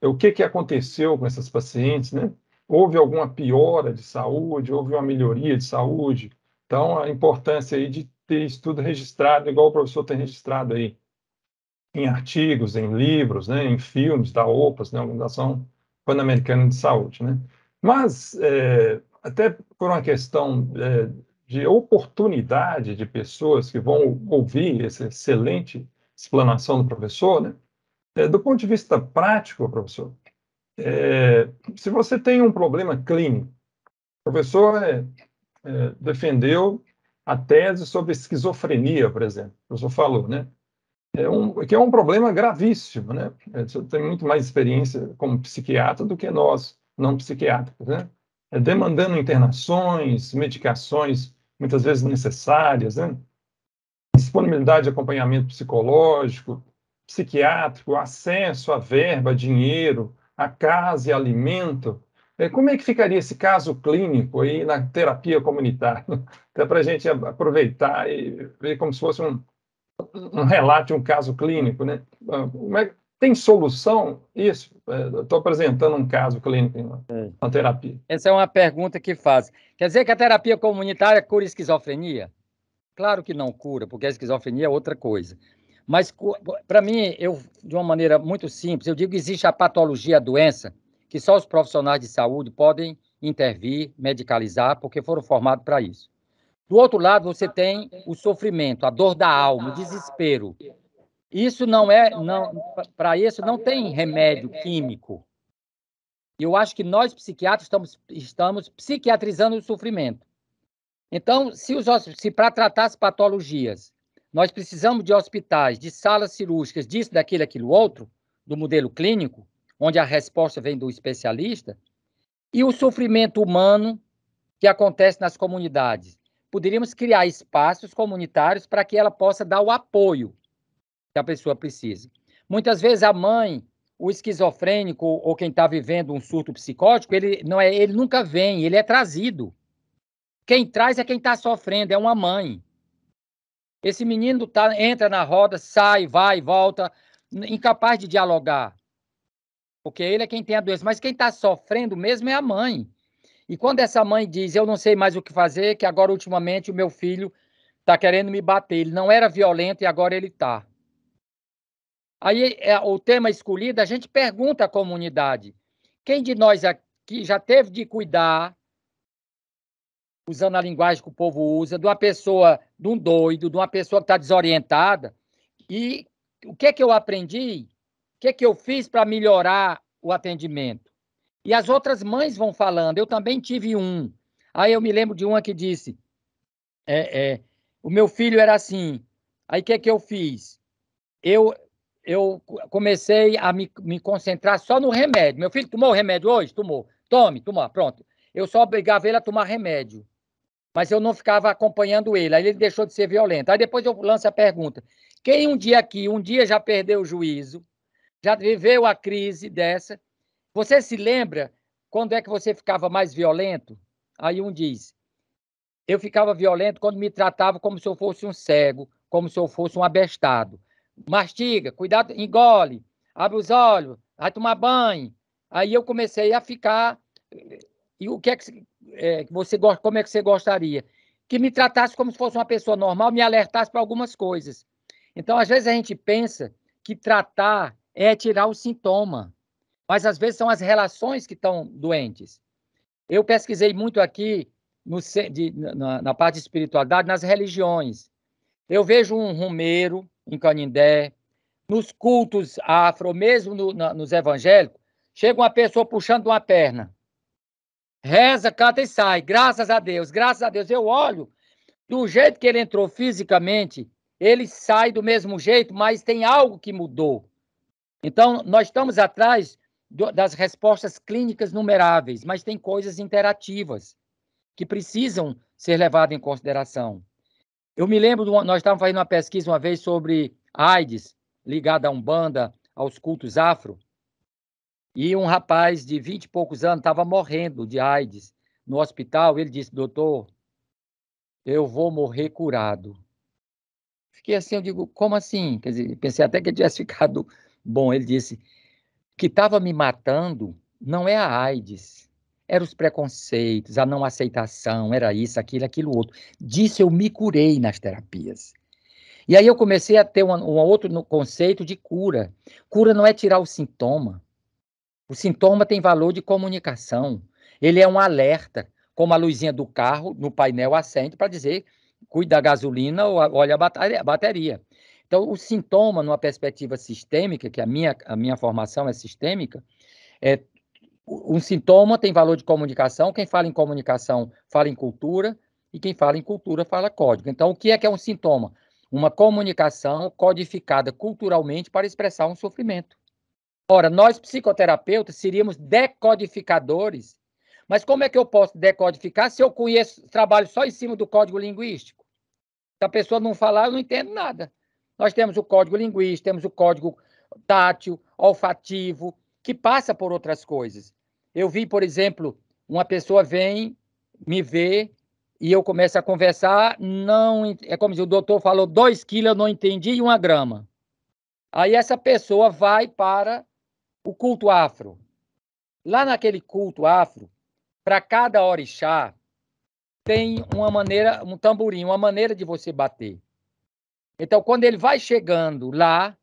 o que aconteceu com essas pacientes, né? Houve alguma piora de saúde, houve uma melhoria de saúde? Então, a importância aí de ter isso tudo registrado, igual o professor tem registrado aí, em artigos, em livros, né, em filmes da OPAS, né, Organização Pan-Americana de Saúde, né? Mas, até por uma questão de oportunidade de pessoas que vão ouvir essa excelente explanação do professor, né? Do ponto de vista prático, professor, se você tem um problema clínico, o professor defendeu a tese sobre esquizofrenia, por exemplo, o professor falou, né? Que é um problema gravíssimo, né? Você tem muito mais experiência como psiquiatra do que nós, não psiquiátricos, né? Demandando internações, medicações muitas vezes necessárias, né? Disponibilidade de acompanhamento psicológico, psiquiátrico, acesso a verba, dinheiro, a casa e alimento. Como é que ficaria esse caso clínico aí na terapia comunitária? Até para a gente aproveitar e ver como se fosse um relato de um caso clínico, né? Tem solução isso? Estou apresentando um caso clínico na terapia. Essa é uma pergunta que faz. Quer dizer que a terapia comunitária cura esquizofrenia? Claro que não cura, porque a esquizofrenia é outra coisa. Mas, para mim, de uma maneira muito simples, eu digo que existe a patologia, a doença, que só os profissionais de saúde podem intervir, medicalizar, porque foram formados para isso. Do outro lado, você tem o sofrimento, a dor da alma, o desespero. Isso para isso não tem remédio químico. E eu acho que nós, psiquiatras, estamos psiquiatrizando o sofrimento. Então, se para tratar as patologias, nós precisamos de hospitais, de salas cirúrgicas, disso, daquilo, aquilo outro, do modelo clínico, onde a resposta vem do especialista, e o sofrimento humano que acontece nas comunidades. Poderíamos criar espaços comunitários para que ela possa dar o apoio que a pessoa precisa. Muitas vezes a mãe, o esquizofrênico ou quem está vivendo um surto psicótico, ele nunca vem, ele é trazido. Quem traz é quem está sofrendo, é uma mãe. Esse menino entra na roda, sai, vai, volta, incapaz de dialogar, porque ele é quem tem a doença. Mas quem está sofrendo mesmo é a mãe. E quando essa mãe diz, eu não sei mais o que fazer, que agora, ultimamente, o meu filho está querendo me bater. Ele não era violento e agora ele está. Aí, o tema escolhido, a gente pergunta à comunidade, quem de nós aqui já teve de cuidar, usando a linguagem que o povo usa, de uma pessoa, de um doido, de uma pessoa que está desorientada, e o que é que eu aprendi? O que é que eu fiz para melhorar o atendimento? E as outras mães vão falando, eu também tive um. Aí eu me lembro de uma que disse, o meu filho era assim, aí o que é que eu fiz? Eu comecei a me concentrar só no remédio. Meu filho tomou o remédio hoje? Tomou. Tome, pronto. Eu só obrigava ele a tomar remédio, mas eu não ficava acompanhando ele. Aí ele deixou de ser violento. Aí depois eu lanço a pergunta, quem um dia já perdeu o juízo, já viveu a crise dessa, você se lembra quando é que você ficava mais violento? Aí um diz, eu ficava violento quando me tratava como se eu fosse um cego, como se eu fosse um abestado. Mastiga, cuidado, engole, abre os olhos, vai tomar banho. Aí eu comecei a ficar. E o que é que você gosta? Como é que você gostaria? Que me tratasse como se fosse uma pessoa normal, me alertasse para algumas coisas. Então, às vezes a gente pensa que tratar é tirar o sintoma, mas às vezes são as relações que estão doentes. Eu pesquisei muito aqui na parte de espiritualidade, nas religiões. Eu vejo um rumeiro em Canindé, nos cultos afro, mesmo nos evangélicos, chega uma pessoa puxando uma perna, reza, canta e sai, graças a Deus, graças a Deus. Eu olho, do jeito que ele entrou fisicamente, ele sai do mesmo jeito, mas tem algo que mudou. Então, nós estamos atrás das respostas clínicas numeráveis, mas tem coisas interativas que precisam ser levadas em consideração. Eu me lembro, nós estávamos fazendo uma pesquisa uma vez sobre AIDS, ligada à Umbanda, aos cultos afro, e um rapaz de 20 e poucos anos estava morrendo de AIDS no hospital. Ele disse, doutor, eu vou morrer curado. Fiquei assim, eu digo, como assim? Quer dizer, pensei até que ele tivesse ficado bom. Ele disse, que estava me matando não é a AIDS, eram os preconceitos, a não aceitação, era isso, aquilo outro. Disso eu me curei nas terapias. E aí eu comecei a ter um outro conceito de cura. Cura não é tirar o sintoma. O sintoma tem valor de comunicação. Ele é um alerta, como a luzinha do carro no painel acende para dizer, cuide da gasolina ou olha a bateria. Então, o sintoma, numa perspectiva sistêmica, que a minha formação é sistêmica, um sintoma tem valor de comunicação. Quem fala em comunicação fala em cultura, e quem fala em cultura fala código. Então, o que é um sintoma? Uma comunicação codificada culturalmente para expressar um sofrimento. Ora, nós psicoterapeutas seríamos decodificadores, mas como é que eu posso decodificar se eu trabalho só em cima do código linguístico? Se a pessoa não falar, eu não entendo nada. Nós temos o código linguístico, temos o código tátil, olfativo, que passa por outras coisas. Eu vi, por exemplo, uma pessoa vem me ver e eu começo a conversar, não, é como se o doutor falou 2 quilos, eu não entendi, e 1 grama. Aí essa pessoa vai para o culto afro. Lá naquele culto afro, para cada orixá, tem uma maneira, um tamborim, uma maneira de você bater. Então, quando ele vai chegando lá,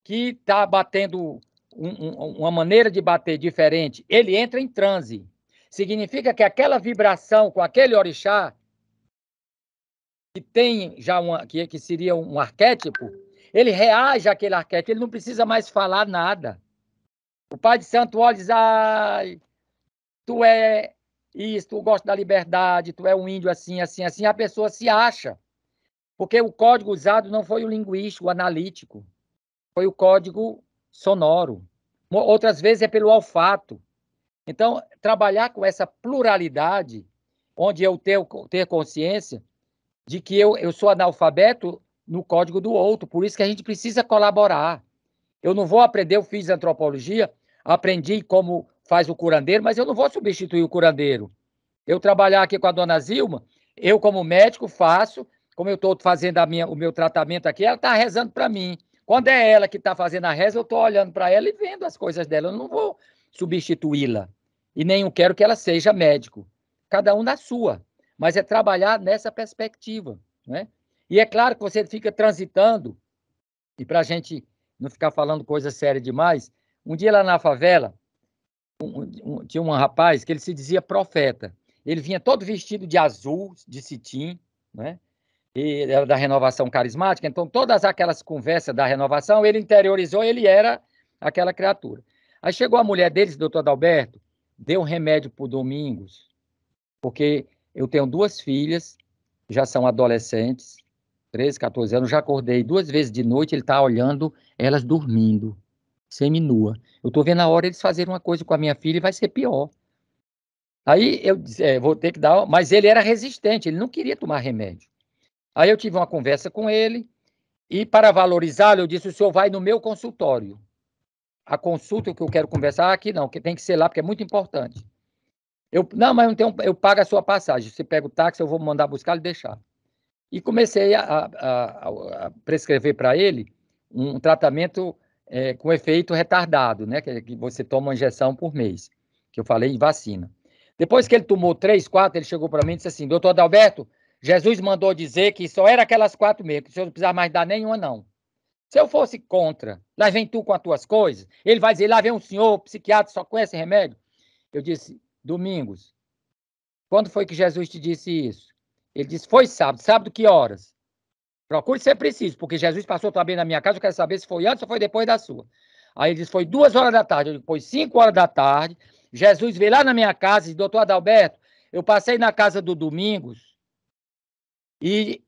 que está batendo uma maneira de bater diferente, ele entra em transe. Significa que aquela vibração com aquele orixá, que tem já que seria um arquétipo, ele reage àquele arquétipo, ele não precisa mais falar nada. O pai de santo olha e diz, ai, tu é isso, tu gosta da liberdade, tu é um índio assim, assim, assim, a pessoa se acha. Porque o código usado não foi o linguístico, o analítico, foi o código sonoro. Outras vezes é pelo olfato. Então, trabalhar com essa pluralidade, onde eu ter consciência de que eu sou analfabeto no código do outro, por isso que a gente precisa colaborar. Eu não vou aprender, eu fiz antropologia, aprendi como faz o curandeiro, mas eu não vou substituir o curandeiro. Eu trabalhar aqui com a dona Zilma, eu como médico faço, como eu estou fazendo o meu tratamento aqui, ela está rezando para mim. Quando é ela que está fazendo a reza, eu estou olhando para ela e vendo as coisas dela. Eu não vou substituí-la. E nem eu quero que ela seja médico. Cada um na sua. Mas é trabalhar nessa perspectiva. Né? E é claro que você fica transitando, e para a gente não ficar falando coisa séria demais, um dia lá na favela, tinha um rapaz que ele se dizia profeta. Ele vinha todo vestido de azul, de cetim, né? E era da renovação carismática, então todas aquelas conversas da renovação, ele interiorizou, ele era aquela criatura. Aí chegou a mulher deles, doutor Adalberto, deu um remédio para o Domingos, porque eu tenho 2 filhas, já são adolescentes, 13, 14 anos, já acordei 2 vezes de noite, ele está olhando elas dormindo, seminua. Eu estou vendo a hora eles fazerem uma coisa com a minha filha e vai ser pior. Aí eu disse, vou ter que dar, mas ele era resistente, ele não queria tomar remédio. Aí eu tive uma conversa com ele e, para valorizá-lo, eu disse, o senhor vai no meu consultório. A consulta que eu quero conversar aqui não, que tem que ser lá, porque é muito importante. Não, mas não tem eu pago a sua passagem. Você pega o táxi, eu vou mandar buscar e deixar. E comecei a prescrever para ele um tratamento com efeito retardado, né? Que você toma uma injeção por mês, que eu falei em vacina. Depois que ele tomou 3, 4, ele chegou para mim e disse assim, doutor Adalberto, Jesus mandou dizer que só era aquelas 4 mesmo, que o senhor não precisava mais dar nenhuma, não. Se eu fosse contra, lá vem tu com as tuas coisas, ele vai dizer, lá vem um senhor psiquiatra, só conhece remédio. Eu disse, Domingos, quando foi que Jesus te disse isso? Ele disse, foi sábado. Sábado que horas? Procure ser preciso, porque Jesus passou também na minha casa, eu quero saber se foi antes ou foi depois da sua. Aí ele disse, foi 2 horas da tarde. Eu disse, foi 5 horas da tarde. Jesus veio lá na minha casa e disse, doutor Adalberto, eu passei na casa do Domingos e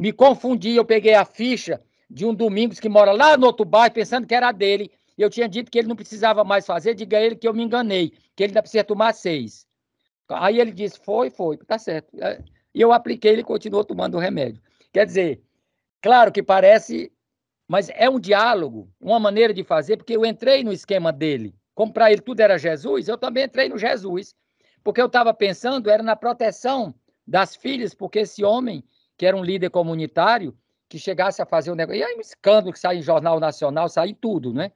me confundi, eu peguei a ficha de um Domingos que mora lá no outro bairro, pensando que era dele, e eu tinha dito que ele não precisava mais fazer, diga a ele que eu me enganei, que ele ainda precisa tomar 6. Aí ele disse, foi, tá certo. E eu apliquei, ele continuou tomando o remédio. Quer dizer, claro que parece, mas é um diálogo, uma maneira de fazer, porque eu entrei no esquema dele. Como para ele tudo era Jesus, eu também entrei no Jesus. Porque eu estava pensando, era na proteção das filhas, porque esse homem, que era um líder comunitário, que chegasse a fazer um negócio, e aí um escândalo que sai em jornal nacional, sai em tudo, né?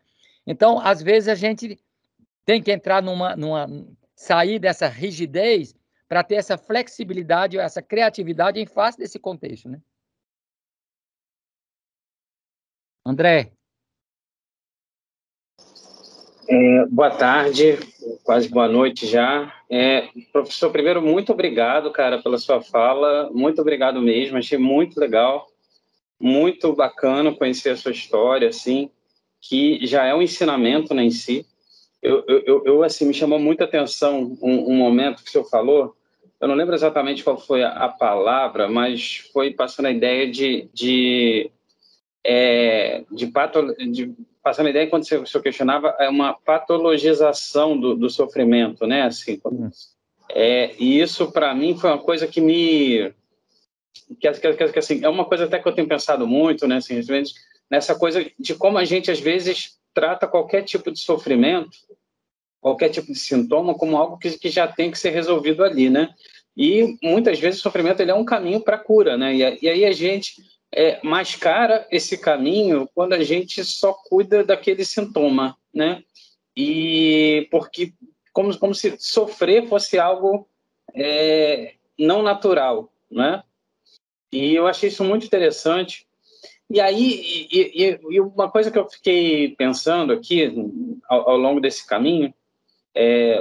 Então, às vezes, a gente tem que entrar sair dessa rigidez para ter essa flexibilidade, essa criatividade em face desse contexto, né? André. Boa tarde, quase boa noite já. Professor, primeiro, muito obrigado, cara, pela sua fala, muito obrigado mesmo, achei muito legal, muito bacana conhecer a sua história, assim, que já é um ensinamento, né, em si. Assim, me chamou muita atenção um momento que o senhor falou, eu não lembro exatamente qual foi a palavra, mas foi passando a ideia passando a ideia, quando o senhor questionava, é uma patologização do sofrimento, né? Assim, e isso, para mim, foi uma coisa que assim, é uma coisa até que eu tenho pensado muito, né? Assim, nessa coisa de como a gente, às vezes, trata qualquer tipo de sofrimento, qualquer tipo de sintoma, como algo que já tem que ser resolvido ali, né? E, muitas vezes, o sofrimento ele é um caminho para a cura, né? E aí a gente mascara esse caminho quando a gente só cuida daquele sintoma, né? E porque como se sofrer fosse algo não natural, né? E eu achei isso muito interessante. E aí, e uma coisa que eu fiquei pensando aqui ao longo desse caminho,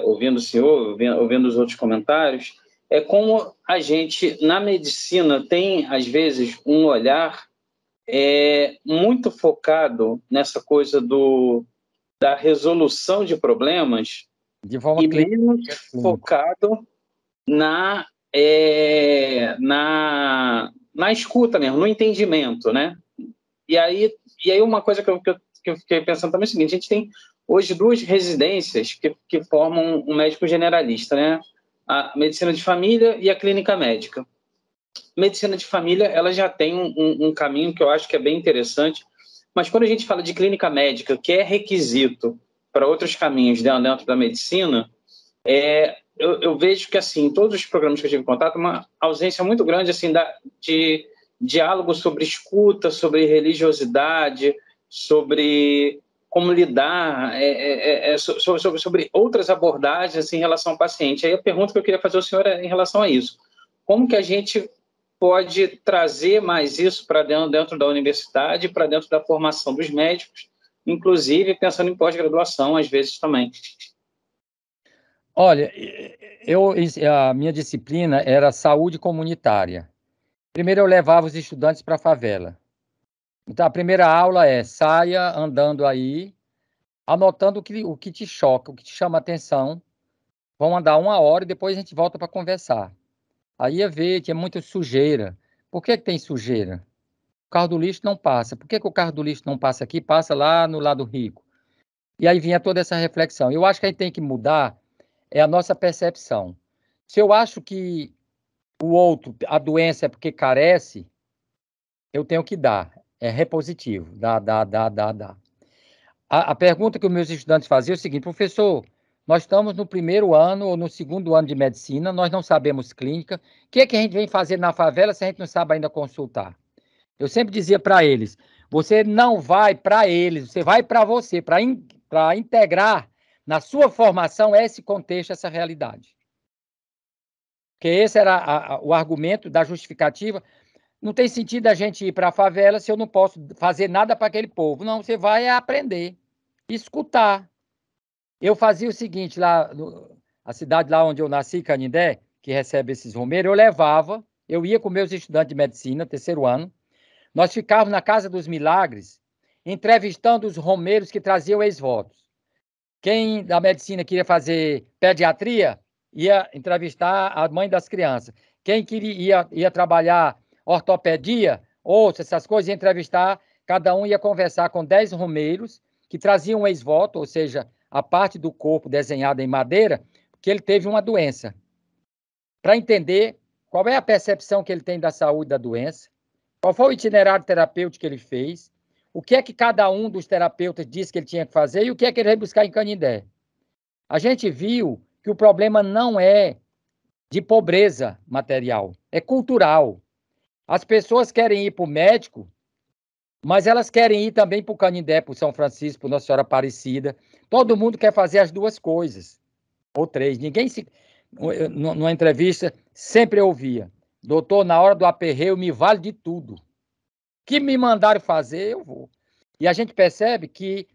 ouvindo o senhor, ouvindo os outros comentários, é como a gente, na medicina, tem, às vezes, um olhar muito focado nessa coisa da resolução de problemas De forma e clínica, menos focado na escuta mesmo, no entendimento, né? E aí uma coisa que eu fiquei pensando também é o seguinte: a gente tem hoje duas residências que formam um médico generalista, né? A medicina de família e a clínica médica. Medicina de família, ela já tem um caminho que eu acho que é bem interessante, mas quando a gente fala de clínica médica, que é requisito para outros caminhos dentro da medicina, eu vejo que, assim, todos os programas que eu tive contato, uma ausência muito grande, assim, de diálogo sobre escuta, sobre religiosidade, sobre como lidar, sobre outras abordagens assim, em relação ao paciente. Aí a pergunta que eu queria fazer ao senhor é em relação a isso. Como que a gente pode trazer mais isso para dentro da universidade, para dentro da formação dos médicos, inclusive pensando em pós-graduação, às vezes também? Olha, a minha disciplina era saúde comunitária. Primeiro eu levava os estudantes para a favela. Então a primeira aula saia andando aí, anotando o que te choca, o que te chama a atenção. Vão andar 1 hora e depois a gente volta para conversar. Aí ia ver, tinha muita sujeira. Por que tem sujeira? O carro do lixo não passa. Por que o carro do lixo não passa aqui, passa lá no lado rico? E aí vinha toda essa reflexão. Eu acho que a gente tem que mudar a nossa percepção. Se eu acho que o outro, a doença é porque carece, eu tenho que dar. É repositivo. Dá. A pergunta que os meus estudantes faziam é o seguinte: professor, nós estamos no primeiro ano ou no segundo ano de medicina, nós não sabemos clínica. O que é que a gente vem fazer na favela se a gente não sabe ainda consultar? Eu sempre dizia para eles: você não vai para eles, você vai para você, para integrar na sua formação esse contexto, essa realidade. Porque esse era o argumento da justificativa. Não tem sentido a gente ir para a favela se eu não posso fazer nada para aquele povo. Não, você vai aprender, escutar. Eu fazia o seguinte, a cidade lá onde eu nasci, Canindé, que recebe esses romeiros, eu ia com meus estudantes de medicina, terceiro ano, nós ficávamos na Casa dos Milagres, entrevistando os romeiros que traziam ex-votos. Quem da medicina queria fazer pediatria, ia entrevistar a mãe das crianças. Quem ia trabalhar ortopedia, ou essas coisas, ia entrevistar, cada um ia conversar com 10 romeiros que traziam um ex-voto, ou seja, a parte do corpo desenhada em madeira, porque ele teve uma doença. Para entender qual é a percepção que ele tem da saúde da doença, qual foi o itinerário terapêutico que ele fez, o que é que cada um dos terapeutas disse que ele tinha que fazer e o que é que ele veio buscar em Canindé. A gente viu que o problema não é de pobreza material. é cultural. As pessoas querem ir para o médico, mas elas querem ir também para o Canindé, para o São Francisco, para Nossa Senhora Aparecida. Todo mundo quer fazer as duas coisas, ou três. Ninguém se... Numa entrevista, sempre eu ouvia, doutor, na hora do aperreio, me vale de tudo. O que me mandaram fazer, eu vou. E a gente percebe que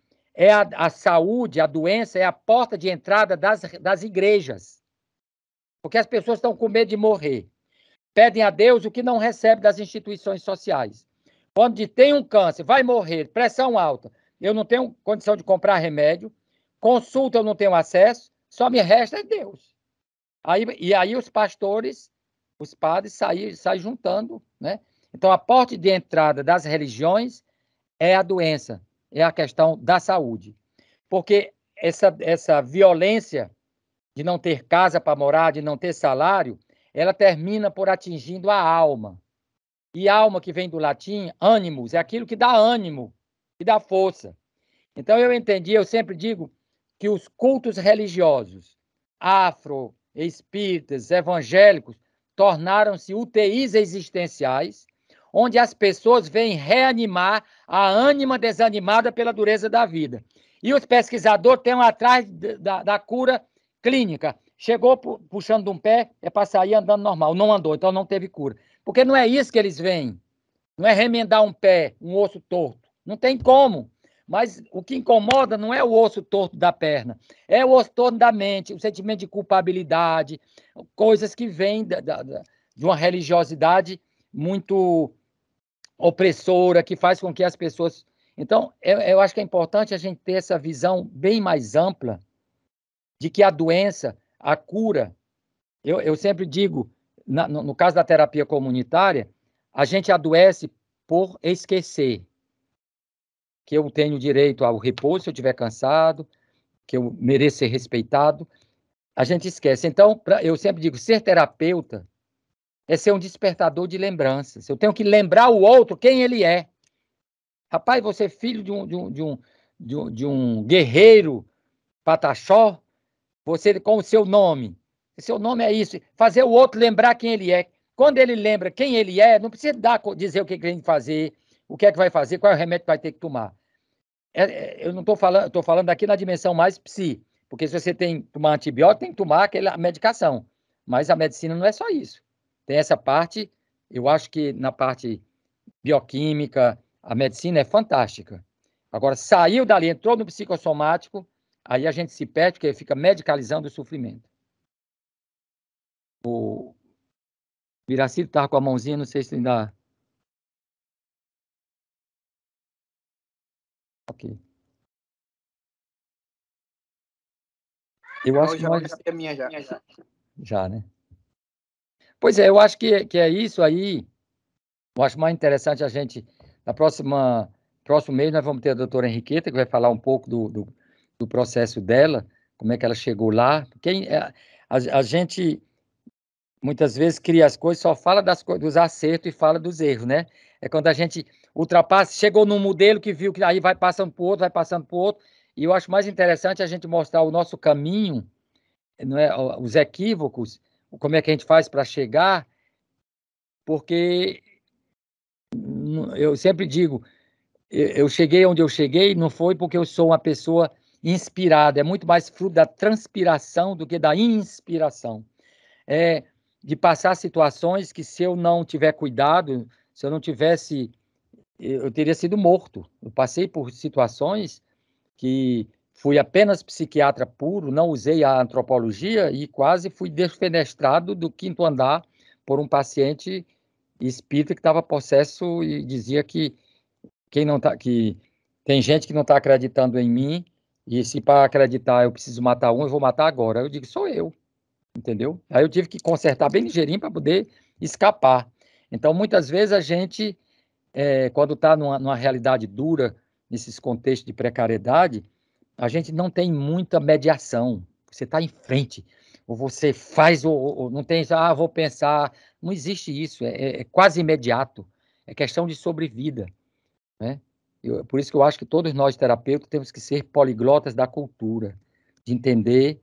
a saúde, a doença, é a porta de entrada das igrejas. Porque as pessoas estão com medo de morrer. Pedem a Deus o que não recebe das instituições sociais. Quando tem um câncer, vai morrer, pressão alta, eu não tenho condição de comprar remédio, consulta eu não tenho acesso, só me resta é Deus. E aí os pastores, os padres saem juntando, né? Então, a porta de entrada das religiões é a doença, é a questão da saúde. Porque essa violência de não ter casa para morar, de não ter salário, ela termina por atingindo a alma. E alma, que vem do latim, ânimos, é aquilo que dá ânimo, que dá força. Então, eu sempre digo que os cultos religiosos, afro, espíritas, evangélicos, tornaram-se UTIs existenciais, onde as pessoas vêm reanimar a ânima desanimada pela dureza da vida. E os pesquisadores estão atrás da cura clínica. Chegou puxando de um pé, é para sair andando normal. Não andou, então não teve cura. Porque não é isso que eles veem. Não é remendar um pé, um osso torto. Não tem como. Mas o que incomoda não é o osso torto da perna, é o osso torto da mente, o sentimento de culpabilidade, coisas que vêm de uma religiosidade muito opressora, que faz com que as pessoas... Então, eu acho que é importante a gente ter essa visão bem mais ampla de que a doença, a cura... Eu sempre digo, no caso da terapia comunitária, a gente adoece por esquecer que eu tenho direito ao repouso se eu estiver cansado, que eu mereço ser respeitado. A gente esquece. Então, eu sempre digo, ser terapeuta é ser um despertador de lembranças. Eu tenho que lembrar o outro quem ele é. Rapaz, você é filho de um guerreiro pataxó, você com o seu nome. Seu nome é isso. Fazer o outro lembrar quem ele é. Quando ele lembra quem ele é, não precisa dizer o que ele tem que fazer, o que é que vai fazer, qual é o remédio que vai ter que tomar. Eu não estou falando, estou falando aqui na dimensão mais psi, porque se você tem que tomar antibiótico, tem que tomar aquela medicação. Mas a medicina não é só isso. Tem essa parte, eu acho que na parte bioquímica, a medicina é fantástica. Agora, saiu dali, entrou no psicossomático, aí a gente se perde, porque fica medicalizando o sofrimento. O Viracito estava com a mãozinha, não sei se ainda... Ok. Eu acho que nós... Já, né? Pois é, eu acho que é isso aí. Eu acho mais interessante a gente... próximo mês nós vamos ter a doutora Henriqueta, que vai falar um pouco do processo dela, como é que ela chegou lá. Porque a gente... muitas vezes cria as coisas, só fala dos acertos e fala dos erros, né? É quando a gente ultrapassa, chegou num modelo que viu que aí vai passando para o outro, vai passando para o outro, e eu acho mais interessante a gente mostrar o nosso caminho, não é? Os equívocos, como é que a gente faz para chegar, porque eu sempre digo, eu cheguei onde eu cheguei, não foi porque eu sou uma pessoa inspirada, é muito mais fruto da transpiração do que da inspiração. De passar situações que, se eu não tiver cuidado, se eu não tivesse, eu teria sido morto. Eu passei por situações que fui apenas psiquiatra puro, não usei a antropologia e quase fui defenestrado do 5º andar por um paciente espírita que estava possesso e dizia que que tem gente que não está acreditando em mim e se para acreditar eu preciso matar um, eu vou matar agora. Eu digo, sou eu. Entendeu? Aí eu tive que consertar bem ligeirinho para poder escapar. Então, muitas vezes a gente, quando está numa realidade dura, nesses contextos de precariedade, a gente não tem muita mediação. Você está em frente, ou você faz, ou não tem, vou pensar. Não existe isso, é quase imediato. É questão de sobrevida, né? Por isso que eu acho que todos nós, terapeutas, temos que ser poliglotas da cultura, de entender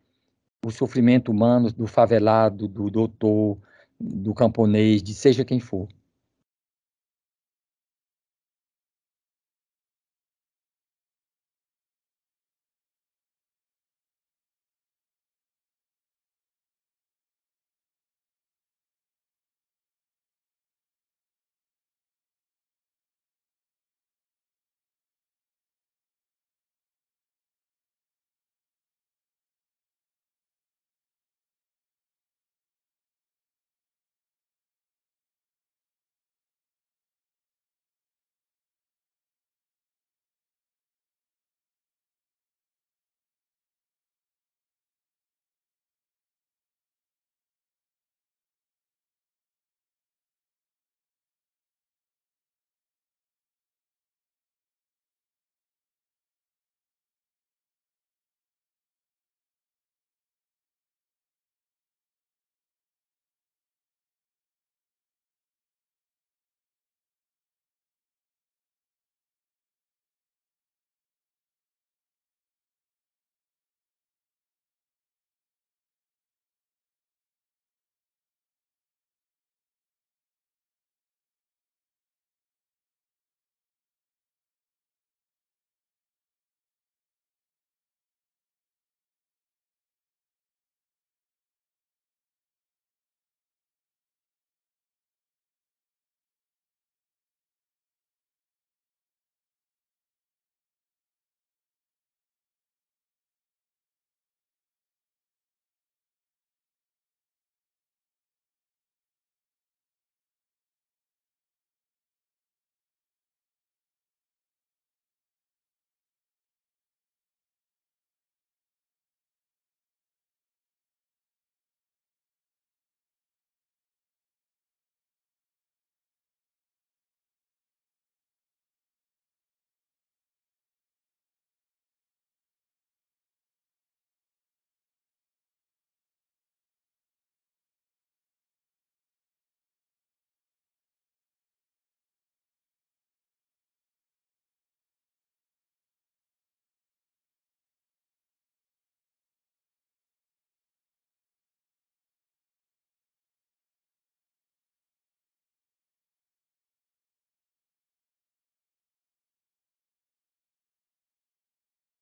o sofrimento humano do favelado, do doutor, do camponês, de seja quem for.